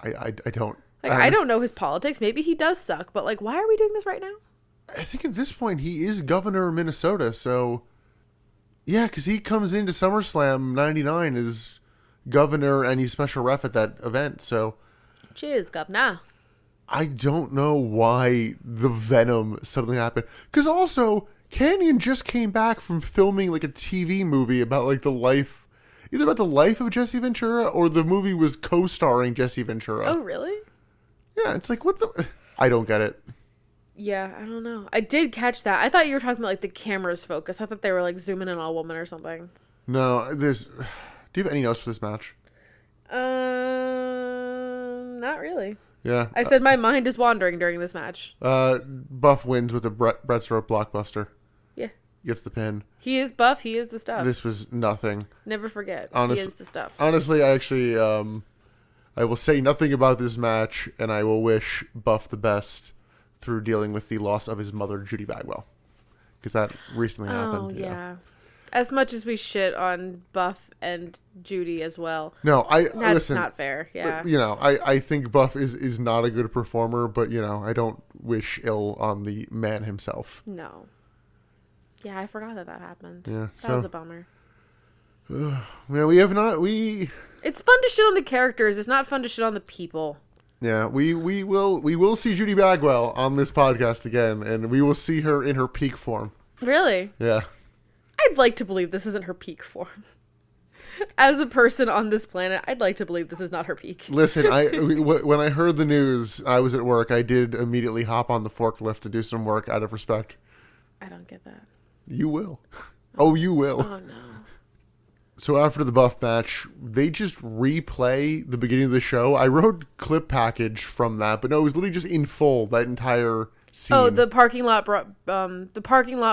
I don't Like, I don't know his politics. Maybe he does suck, but like, why are we doing this right now? I think at this point he is governor of Minnesota, so yeah, because he comes into SummerSlam '99 as governor and he's special ref at that event. So Cheers, governor. I don't know why the Venom suddenly happened. Because also, Canyon just came back from filming like a TV movie about like the life, either about the life of Jesse Ventura or the movie was co-starring Jesse Ventura. Oh, really? Yeah, it's like, what the... I don't get it. Yeah, I don't know. I did catch that. I thought you were talking about like the camera's focus. I thought they were like zooming in on a woman or something. No, there's... Do you have any notes for this match? Not really. Yeah. I said my mind is wandering during this match. Buff wins with a Brett's Rope blockbuster. Yeah. Gets the pin. He is Buff. He is the stuff. This was nothing. Never forget. He is the stuff. Honestly, I actually... I will say nothing about this match, and I will wish Buff the best through dealing with the loss of his mother, Judy Bagwell. Because that recently happened. Oh, yeah. As much as we shit on Buff and Judy as well. No, That's listen, not fair. Yeah. You know, I think Buff is not a good performer, but, you know, I don't wish ill on the man himself. No. Yeah, I forgot that happened. Yeah, that was a bummer. Yeah, It's fun to shit on the characters. It's not fun to shit on the people. Yeah, we will see Judy Bagwell on this podcast again, and we will see her in her peak form. Really? Yeah. I'd like to believe this isn't her peak form. As a person on this planet, I'd like to believe this is not her peak. Listen, when I heard the news, I was at work. I did immediately hop on the forklift to do some work out of respect. I don't get that. You will. Oh, you will. Oh, no. So after the Buff match, they just replay the beginning of the show. I wrote clip package from that, but no, it was literally just in full, that entire scene. Oh, the parking lot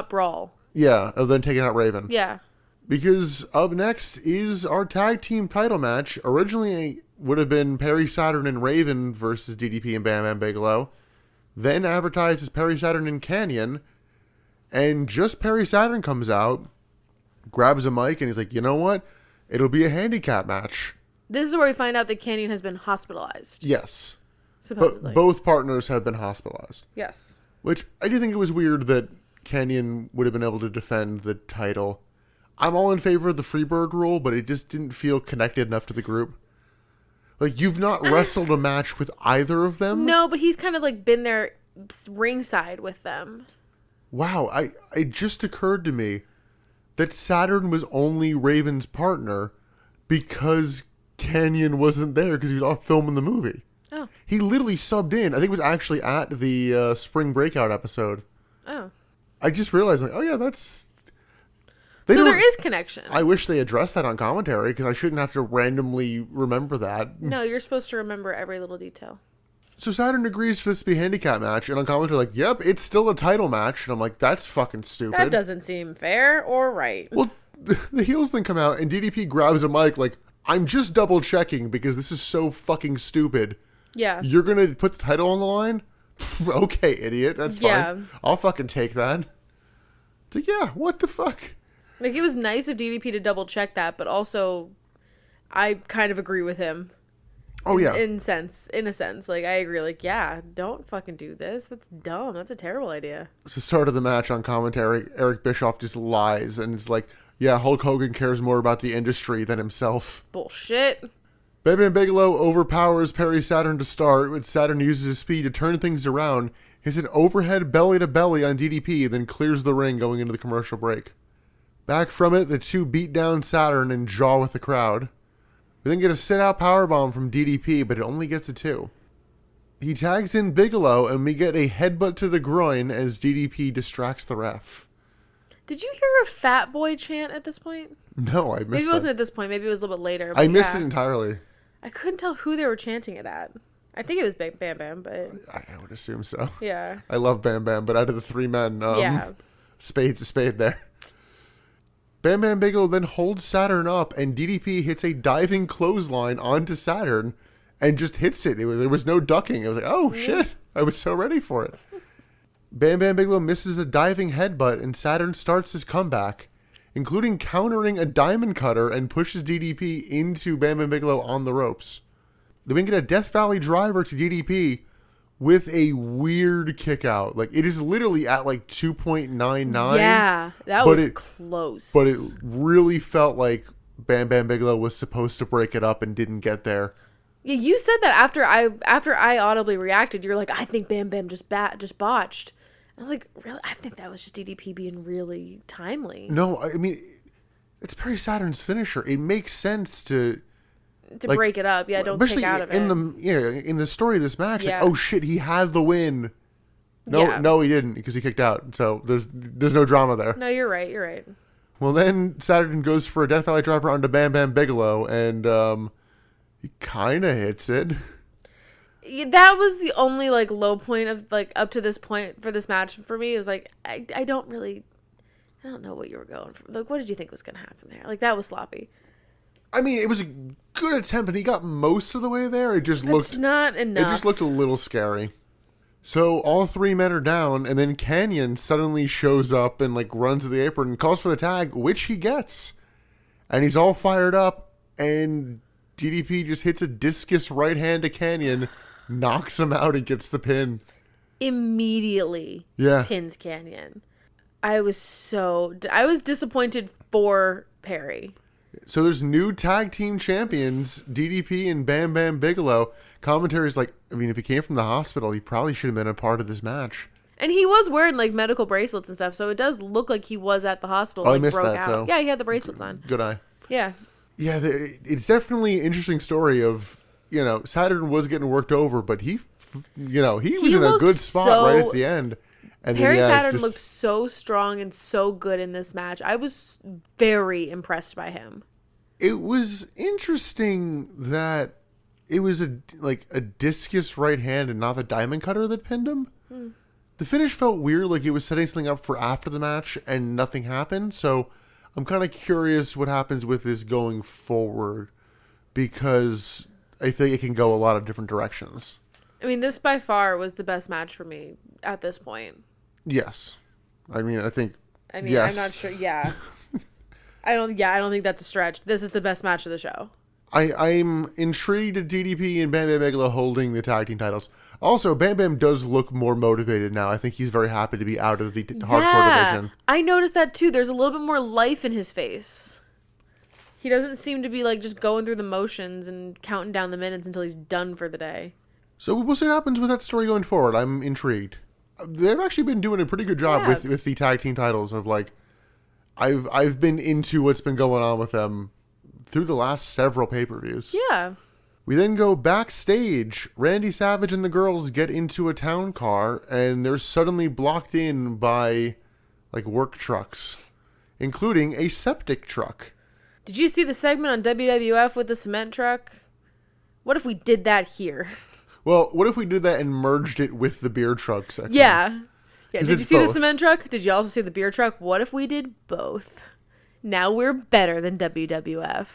brawl. Yeah, of them taking out Raven. Yeah. Because up next is our tag team title match. Originally would have been Perry Saturn and Raven versus DDP and Bam Bam Bigelow. Then advertised as Perry Saturn and Canyon. And just Perry Saturn comes out, grabs a mic, and he's like, you know what? It'll be a handicap match. This is where we find out that Canyon has been hospitalized. Yes. Supposedly. But both partners have been hospitalized. Yes. Which I do think it was weird that Canyon would have been able to defend the title. I'm all in favor of the Freebird rule, but it just didn't feel connected enough to the group. Like, you've not wrestled a match with either of them? No, but he's kind of like been there ringside with them. Wow, it just occurred to me that Saturn was only Raven's partner because Canyon wasn't there because he was off filming the movie. Oh. He literally subbed in. I think it was actually at the Spring Breakout episode. Oh. I just realized, like, oh yeah, that's... So there is connection. I wish they addressed that on commentary because I shouldn't have to randomly remember that. No, you're supposed to remember every little detail. So Saturn agrees for this to be a handicap match, and on commentary, like, yep, it's still a title match. And I'm like, that's fucking stupid. That doesn't seem fair or right. Well, the heels then come out, and DDP grabs a mic like, I'm just double checking because this is so fucking stupid. Yeah. You're going to put the title on the line? Okay, idiot. That's fine. Yeah. I'll fucking take that. So yeah, what the fuck? Like, it was nice of DDP to double check that, but also I kind of agree with him. Oh, yeah. In a sense. Like, I agree. Like, yeah, don't fucking do this. That's dumb. That's a terrible idea. So start of the match on commentary, Eric Bischoff just lies and it's like, yeah, Hulk Hogan cares more about the industry than himself. Bullshit. Bam Bam Bigelow overpowers Perry Saturn to start, when Saturn uses his speed to turn things around, hits an overhead belly-to-belly on DDP, then clears the ring going into the commercial break. Back from it, the two beat down Saturn and jaw with the crowd. We then get a sit-out powerbomb from DDP, but it only gets a 2. He tags in Bigelow, and we get a headbutt to the groin as DDP distracts the ref. Did you hear a fat boy chant at this point? No, I missed it. Maybe it wasn't at this point. Maybe it was a little bit later. I missed it entirely. I couldn't tell who they were chanting it at. I think it was Bam Bam, but... I would assume so. Yeah. I love Bam Bam, but out of the three men, yeah. Spade's a spade there. Bam Bam Bigelow then holds Saturn up, and DDP hits a diving clothesline onto Saturn and just hits it. There was no ducking. It was like, oh, shit. I was so ready for it. Bam Bam Bigelow misses a diving headbutt, and Saturn starts his comeback, including countering a diamond cutter and pushes DDP into Bam Bam Bigelow on the ropes. Then we get a Death Valley driver to DDP with a weird kick out. Like, it is literally at like 2.99. Yeah, that was close. But it really felt like Bam Bam Bigelow was supposed to break it up and didn't get there. Yeah, you said that after I audibly reacted. You're like, I think Bam Bam just botched. I'm like, really? I think that was just DDP being really timely. No, I mean, it's Perry Saturn's finisher. It makes sense to break it up. Yeah, don't kick out of it. In the story of this match, Yeah. like, oh shit, he had the win. No, he didn't, because he kicked out. So there's no drama there. No, you're right. Well, then Saturn goes for a Death Valley driver onto Bam Bam Bigelow, and he kind of hits it. Yeah, that was the only like low point of like up to this point for this match for me. It was like I don't know what you were going for. Like, what did you think was going to happen there? Like, that was sloppy. I mean, it was a good attempt, and he got most of the way there. It just looked not enough. It just looked a little scary. So all three men are down, and then Canyon suddenly shows up and like runs to the apron and calls for the tag, which he gets. And he's all fired up, and DDP just hits a discus right hand to Canyon, knocks him out, and gets the pin. Immediately pins Canyon. I was disappointed for Perry. So there's new tag team champions, DDP and Bam Bam Bigelow. Commentary's like, I mean, if he came from the hospital, he probably should have been a part of this match. And he was wearing like medical bracelets and stuff, so it does look like he was at the hospital. Oh, I missed that. So yeah, he had the bracelets on. Good eye. Yeah. Yeah, it's definitely an interesting story of, Saturn was getting worked over, but he was in a good spot right at the end. And Perry Saturn looked so strong and so good in this match. I was very impressed by him. It was interesting that it was a discus right hand and not the diamond cutter that pinned him. The finish felt weird, like it was setting something up for after the match and nothing happened. So I'm kind of curious what happens with this going forward, because I think it can go a lot of different directions. I mean, this by far was the best match for me at this point. Yes. I mean, I'm yes. not sure. Yeah. I don't think that's a stretch. This is the best match of the show. I'm intrigued at DDP and Bam Bam Bigelow holding the tag team titles. Also, Bam Bam does look more motivated now. I think he's very happy to be out of the hardcore division. I noticed that too. There's a little bit more life in his face. He doesn't seem to be like just going through the motions and counting down the minutes until he's done for the day. So we'll see what happens with that story going forward. I'm intrigued. They've actually been doing a pretty good job with the tag team titles of like, I've been into what's been going on with them through the last several pay-per-views. Yeah. We then go backstage. Randy Savage and the girls get into a town car, and they're suddenly blocked in by like work trucks, including a septic truck. Did you see the segment on WWF with the cement truck? What if we did that here? Well, what if we did that and merged it with the beer truck section? Yeah. Did you see both. the cement truck? Did you also see the beer truck? What if we did both? Now we're better than WWF.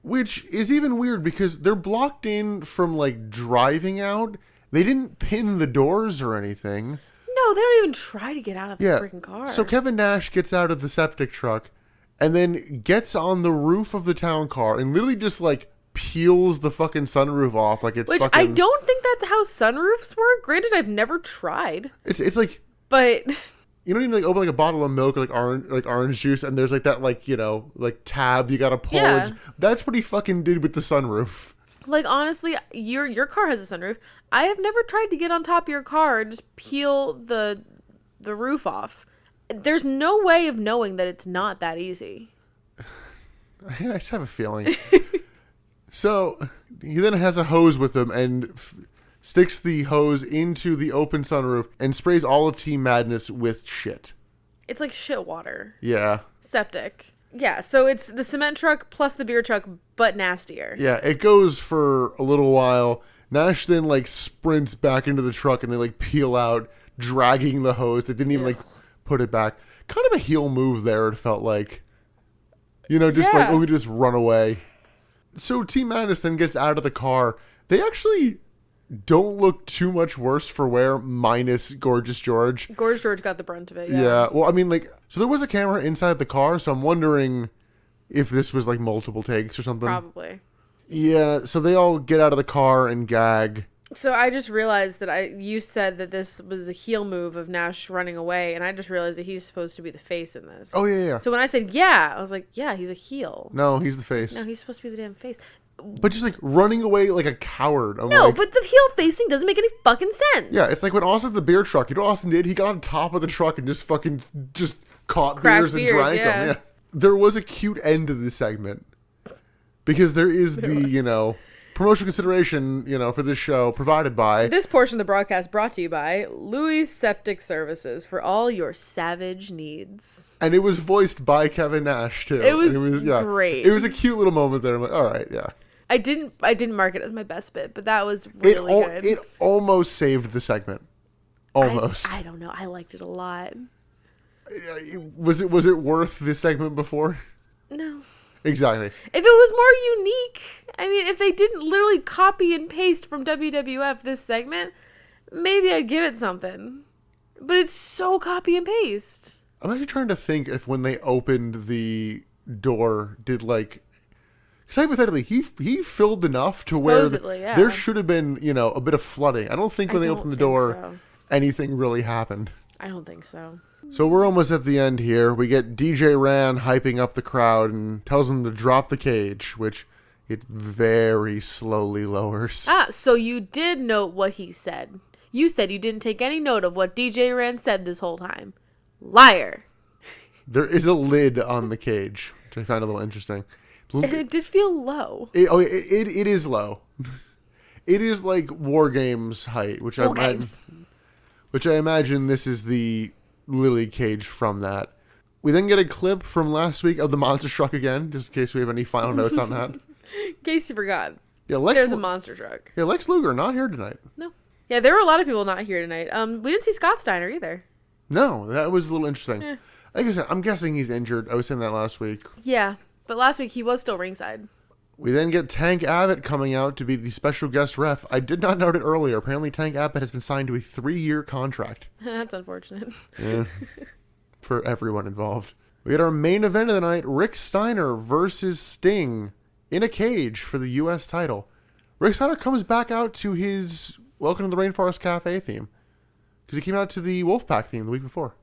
Which is even weird because they're blocked in from like driving out. They didn't pin the doors or anything. No, they don't even try to get out of the freaking car. So Kevin Nash gets out of the septic truck and then gets on the roof of the town car and literally just like peels the fucking sunroof off like it's Which fucking... I don't think that's how sunroofs work. Granted, I've never tried. It's like... But... You don't even like open like a bottle of milk or like orange juice and there's like that like, like tab you gotta pull. Yeah. That's what he fucking did with the sunroof. Like, honestly, your car has a sunroof. I have never tried to get on top of your car and just peel the roof off. There's no way of knowing that it's not that easy. I just have a feeling. So he then has a hose with him and sticks the hose into the open sunroof and sprays all of Team Madness with shit. It's like shit water. Yeah. Septic. Yeah, so it's the cement truck plus the beer truck, but nastier. Yeah, it goes for a little while. Nash then like sprints back into the truck and they like peel out, dragging the hose. They didn't even like put it back. Kind of a heel move there, it felt like. Just like, we just run away. So Team Madness then gets out of the car. They actually don't look too much worse for wear, minus Gorgeous George. Gorgeous George got the brunt of it, Yeah, well, I mean, like, so there was a camera inside the car, so I'm wondering if this was, like, multiple takes or something. Probably. Yeah, so they all get out of the car and gag. So I just realized that you said that this was a heel move of Nash running away, and I just realized that he's supposed to be the face in this. Oh, yeah. So when I said yeah, I was like, yeah, he's a heel. No, he's the face. No, he's supposed to be the damn face. But just like running away like a coward. I'm No, like, but the heel facing doesn't make any fucking sense. yeah, it's like when Austin the beer truck. You know what Austin did? He got on top of the truck and just fucking just caught Cracked beers and beers, drank yeah. them. Yeah. There was a cute end to this segment. Because there is the, promotional consideration, for this show provided by... This portion of the broadcast brought to you by Louis Septic Services for all your savage needs. And it was voiced by Kevin Nash, too. It was yeah. great. It was a cute little moment there. I'm like, all right, yeah. I didn't mark it as my best bit, but that was really good. It almost saved the segment. Almost. I don't know. I liked it a lot. Was it worth the segment before? No. Exactly. If it was more unique, I mean, if they didn't literally copy and paste from WWF this segment, maybe I'd give it something. But it's so copy and paste. I'm actually trying to think if when they opened the door, did like... Because hypothetically, he filled enough to where Supposedly, yeah. there should have been, a bit of flooding. I don't think when they opened the door, anything really happened. I don't think so. So we're almost at the end here. We get DJ Ran hyping up the crowd and tells them to drop the cage, which it very slowly lowers. So you did note what he said. You said you didn't take any note of what DJ Ran said this whole time. Liar. There is a lid on the cage, which I found a little interesting. And it did feel low. It is low. It is like War Games height, which I imagine this is the lily cage from that. We then get a clip from last week of the monster truck again, just in case we have any final notes on that. In case you forgot. Yeah, There's a monster truck. Yeah, Lex Luger not here tonight. No. Yeah, there were a lot of people not here tonight. We didn't see Scott Steiner either. No, that was a little interesting. Eh. Like I said, I'm guessing he's injured. I was saying that last week. Yeah, but last week he was still ringside. We then get Tank Abbott coming out to be the special guest ref. I did not note it earlier. Apparently, Tank Abbott has been signed to a 3-year contract. That's unfortunate. Yeah, for everyone involved. We had our main event of the night, Rick Steiner versus Sting in a cage for the U.S. title. Rick Steiner comes back out to his Welcome to the Rainforest Cafe theme. Because he came out to the Wolfpack theme the week before.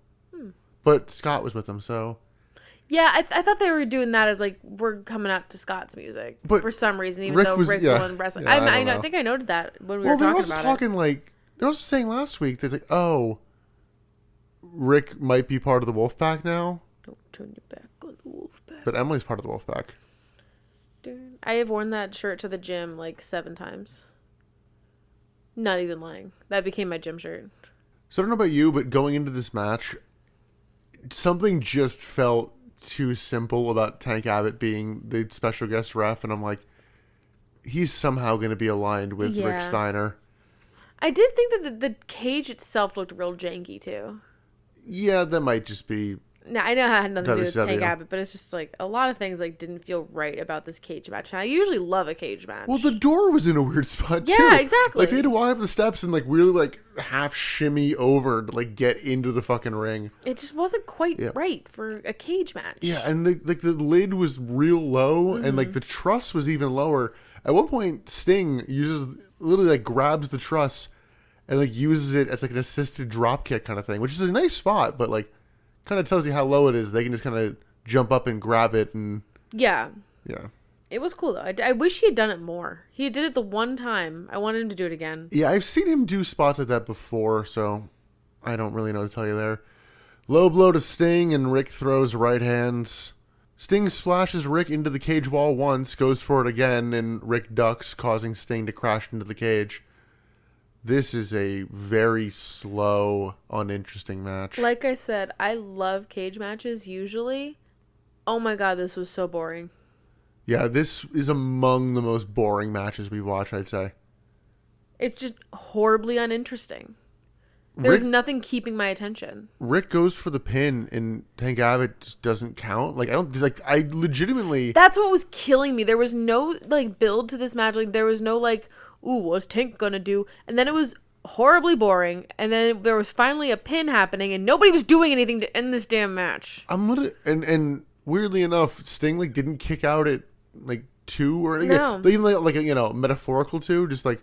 But Scott was with him, so... Yeah, I thought they were doing that as like, we're coming out to Scott's music. But for some reason, even Rick though was- Rick's yeah. the one wrestling. Yeah, I don't I know. think I noted that when we Well, were they were talking also about talking like... They were also saying last week that, like, oh... Rick might be part of the Wolfpack now. Don't turn your back on the Wolfpack. But Emily's part of the Wolfpack. Dude, I have worn that shirt to the gym like 7 times. Not even lying. That became my gym shirt. So I don't know about you, but going into this match, something just felt too simple about Tank Abbott being the special guest ref, and I'm like, he's somehow going to be aligned with Yeah. Rick Steiner. I did think that the cage itself looked real janky too. Yeah, that might just be... Now I know it had nothing to do with WCW. Tank Abbott, but it's just like a lot of things like didn't feel right about this cage match. And I usually love a cage match. Well, the door was in a weird spot, too. Yeah, exactly. Like, they had to walk up the steps and, like, really, like, half shimmy over to, like, get into the fucking ring. It just wasn't quite Yeah. right for a cage match. Yeah, and, the lid was real low, and, like, the truss was even lower. At one point, Sting literally, like, grabs the truss and, like, uses it as, like, an assisted drop kick kind of thing, which is a nice spot, but, like, kind of tells you how low it is. They can just kind of jump up and grab it, and Yeah. yeah. It was cool though. I wish he had done it more. He did it the one time. I wanted him to do it again. Yeah, I've seen him do spots like that before, so I don't really know what to tell you there. Low blow to Sting, and Rick throws right hands. Sting splashes Rick into the cage wall once, goes for it again, and Rick ducks, causing Sting to crash into the cage. This is a very slow, uninteresting match. Like I said, I love cage matches usually. Oh my god, this was so boring. Yeah, this is among the most boring matches we've watched, I'd say. It's just horribly uninteresting. There's Rick, nothing keeping my attention. Rick goes for the pin, and Tank Abbott just doesn't count. Like, I legitimately... That's what was killing me. There was no like build to this match. Like there was no like, ooh, what's Tank gonna do? And then it was horribly boring. And then there was finally a pin happening, and nobody was doing anything to end this damn match. And weirdly enough, Sting like didn't kick out at like two or No. even like a, metaphorical two. Just like,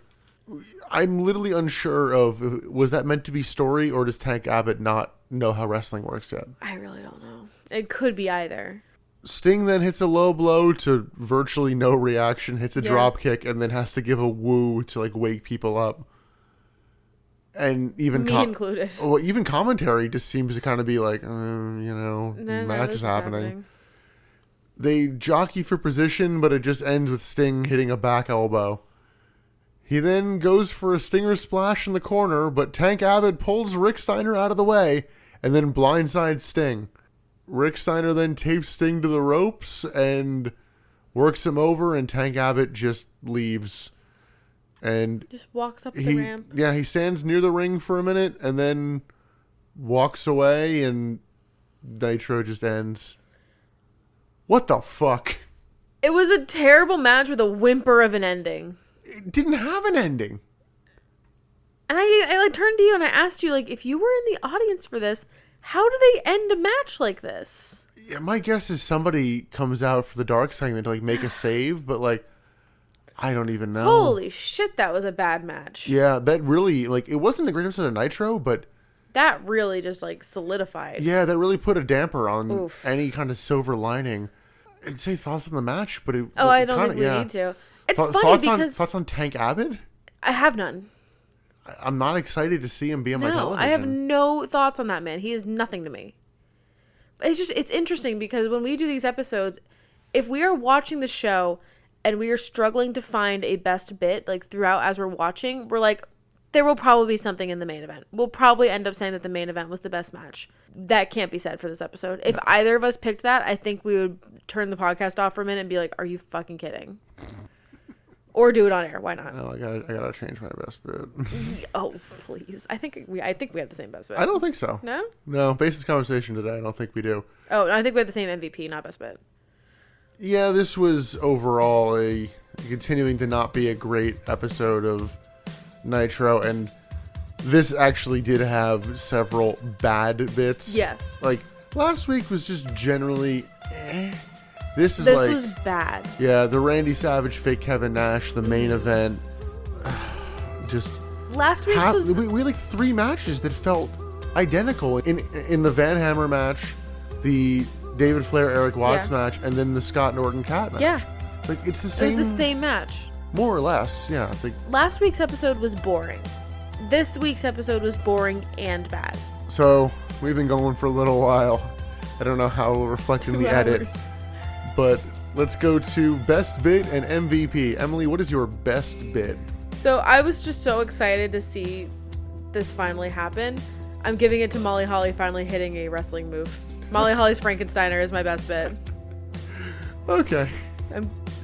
I'm literally unsure of, was that meant to be story, or does Tank Abbott not know how wrestling works yet? I really don't know. It could be either. Sting then hits a low blow to virtually no reaction, hits a drop kick, and then has to give a woo to like wake people up. And even included. Well, even commentary just seems to kind of be like, match is happening. They jockey for position, but it just ends with Sting hitting a back elbow. He then goes for a Stinger splash in the corner, but Tank Abbott pulls Rick Steiner out of the way and then blindsides Sting. Rick Steiner then tapes Sting to the ropes and works him over, and Tank Abbott just leaves. And just walks up the ramp. Yeah, he stands near the ring for a minute and then walks away, and Nitro just ends. What the fuck? It was a terrible match with a whimper of an ending. It didn't have an ending. And I like turned to you and I asked you, like, if you were in the audience for this, how do they end a match like this? Yeah, my guess is somebody comes out for the dark segment to like make a save, but like, I don't even know. Holy shit, that was a bad match. Yeah, that really, like, it wasn't a great episode of Nitro, but that really just like solidified. Yeah, that really put a damper on any kind of silver lining. I'd say thoughts on the match, but it. I don't think we need to. It's funny because thoughts on Tank Abbott? I have none. I'm not excited to see him be on my television. I have no thoughts on that man. He is nothing to me. It's interesting because when we do these episodes, if we are watching the show and we are struggling to find a best bit like throughout as we're watching, we're like, there will probably be something in the main event. We'll probably end up saying that the main event was the best match. That can't be said for this episode. If either of us picked that, I think we would turn the podcast off for a minute and be like, are you fucking kidding? Or do it on air. Why not? No, I gotta change my best bit. Oh, please. I think we have the same best bit. I don't think so. No? No, based on this conversation today, I don't think we do. Oh, I think we have the same MVP, not best bit. Yeah, this was overall a continuing to not be a great episode of Nitro, and this actually did have several bad bits. Yes. Like, last week was just generally This was bad. Yeah, the Randy Savage, fake Kevin Nash, the main event. Just last week we had like 3 matches that felt identical. In the Van Hammer match, the David Flair Eric Watts match, and then the Scott Norton Cat match. Yeah. Like it's the same. It was the same match. More or less, yeah. Last week's episode was boring. This week's episode was boring and bad. So we've been going for a little while. I don't know how it will reflect in the edit. But let's go to best bit and MVP. Emily, what is your best bit? So I was just so excited to see this finally happen. I'm giving it to Molly Holly finally hitting a wrestling move. Molly Holly's Frankensteiner is my best bit. Okay.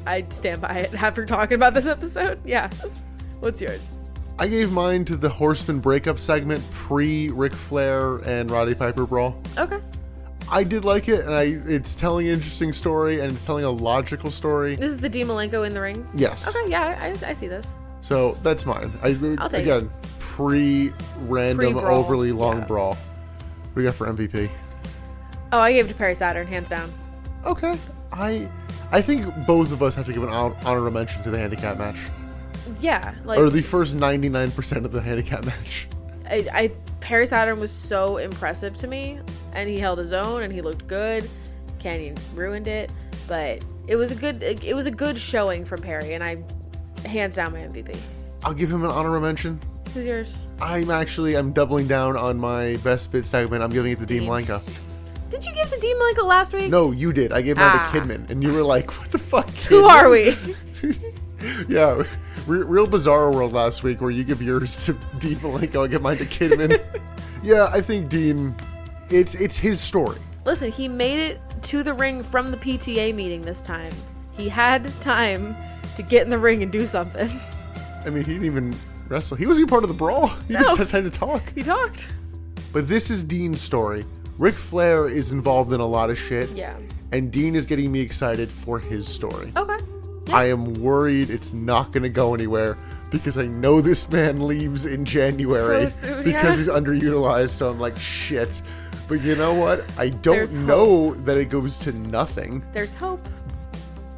I stand by it after talking about this episode. Yeah. What's yours? I gave mine to the Horseman breakup segment pre-Ric Flair and Roddy Piper brawl. Okay. I did like it, and it's telling an interesting story, and it's telling a logical story. This is the Dean Malenko in the ring? Yes. Okay, yeah, I see this. So, that's mine. I'll take it. Pre-random, overly long brawl. What do you got for MVP? Oh, I gave it to Perry Saturn, hands down. Okay. I think both of us have to give an honorable mention to the handicap match. Yeah. Or the first 99% of the handicap match. Perry Saturn was so impressive to me, and he held his own, and he looked good. Canyon ruined it, but it was a good showing from Perry, and I hands down my MVP. I'll give him an honorable mention. Who's yours? I'm doubling down on my best bit segment. I'm giving it to Dean Malenko. Did you give to Dean Malenko last week? No, you did. I gave mine to Kidman, and you were like, "What the fuck? Kidman? Who are we?" Yeah, real bizarre world last week where you give yours to Dean Malenko, I give mine to Kidman. Yeah, I think Dean, it's his story. Listen, he made it to the ring from the PTA meeting this time. He had time to get in the ring and do something. I mean, he didn't even wrestle. He wasn't even part of the brawl. He just had time to talk. He talked. But this is Dean's story. Ric Flair is involved in a lot of shit. Yeah. And Dean is getting me excited for his story. Okay. Yeah. I am worried it's not going to go anywhere because I know this man leaves in January because he's underutilized. So I'm like, shit. But you know what? I don't know that it goes to nothing. There's hope.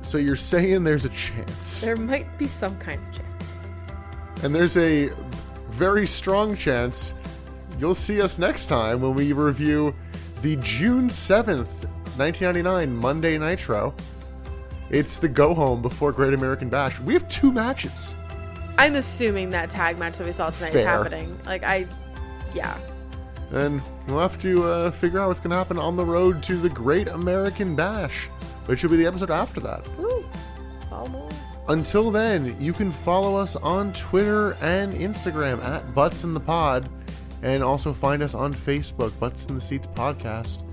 So you're saying there's a chance. There might be some kind of chance. And there's a very strong chance you'll see us next time when we review the June 7th, 1999 Monday Nitro. It's the go-home before Great American Bash. We have 2 matches. I'm assuming that tag match that we saw tonight is happening. Yeah. And we'll have to figure out what's going to happen on the road to the Great American Bash, which will be the episode after that. Woo. Follow more. Until then, you can follow us on Twitter and Instagram at ButtsInThePod, and also find us on Facebook, Butts in the Seats Podcast.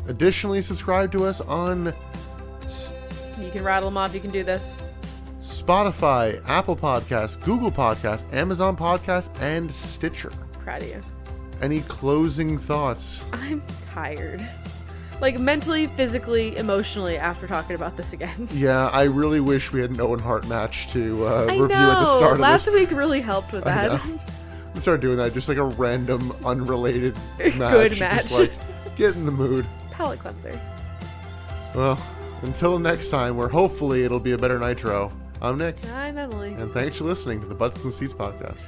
Additionally, subscribe to us on You can rattle them off. You can do this. Spotify, Apple Podcasts, Google Podcasts, Amazon Podcasts, and Stitcher. Proud of you. Any closing thoughts? I'm tired. Like, mentally, physically, emotionally, after talking about this again. Yeah, I really wish we had an Owen Hart match to review at the know. start of Last this. week really helped with that. Let's start doing that. Just like a random, unrelated match. Good match. Just like, get in the mood. Palate cleanser. Well, until next time, where hopefully it'll be a better Nitro, I'm Nick. I'm Emily. And thanks for listening to the Butts in the Seats podcast.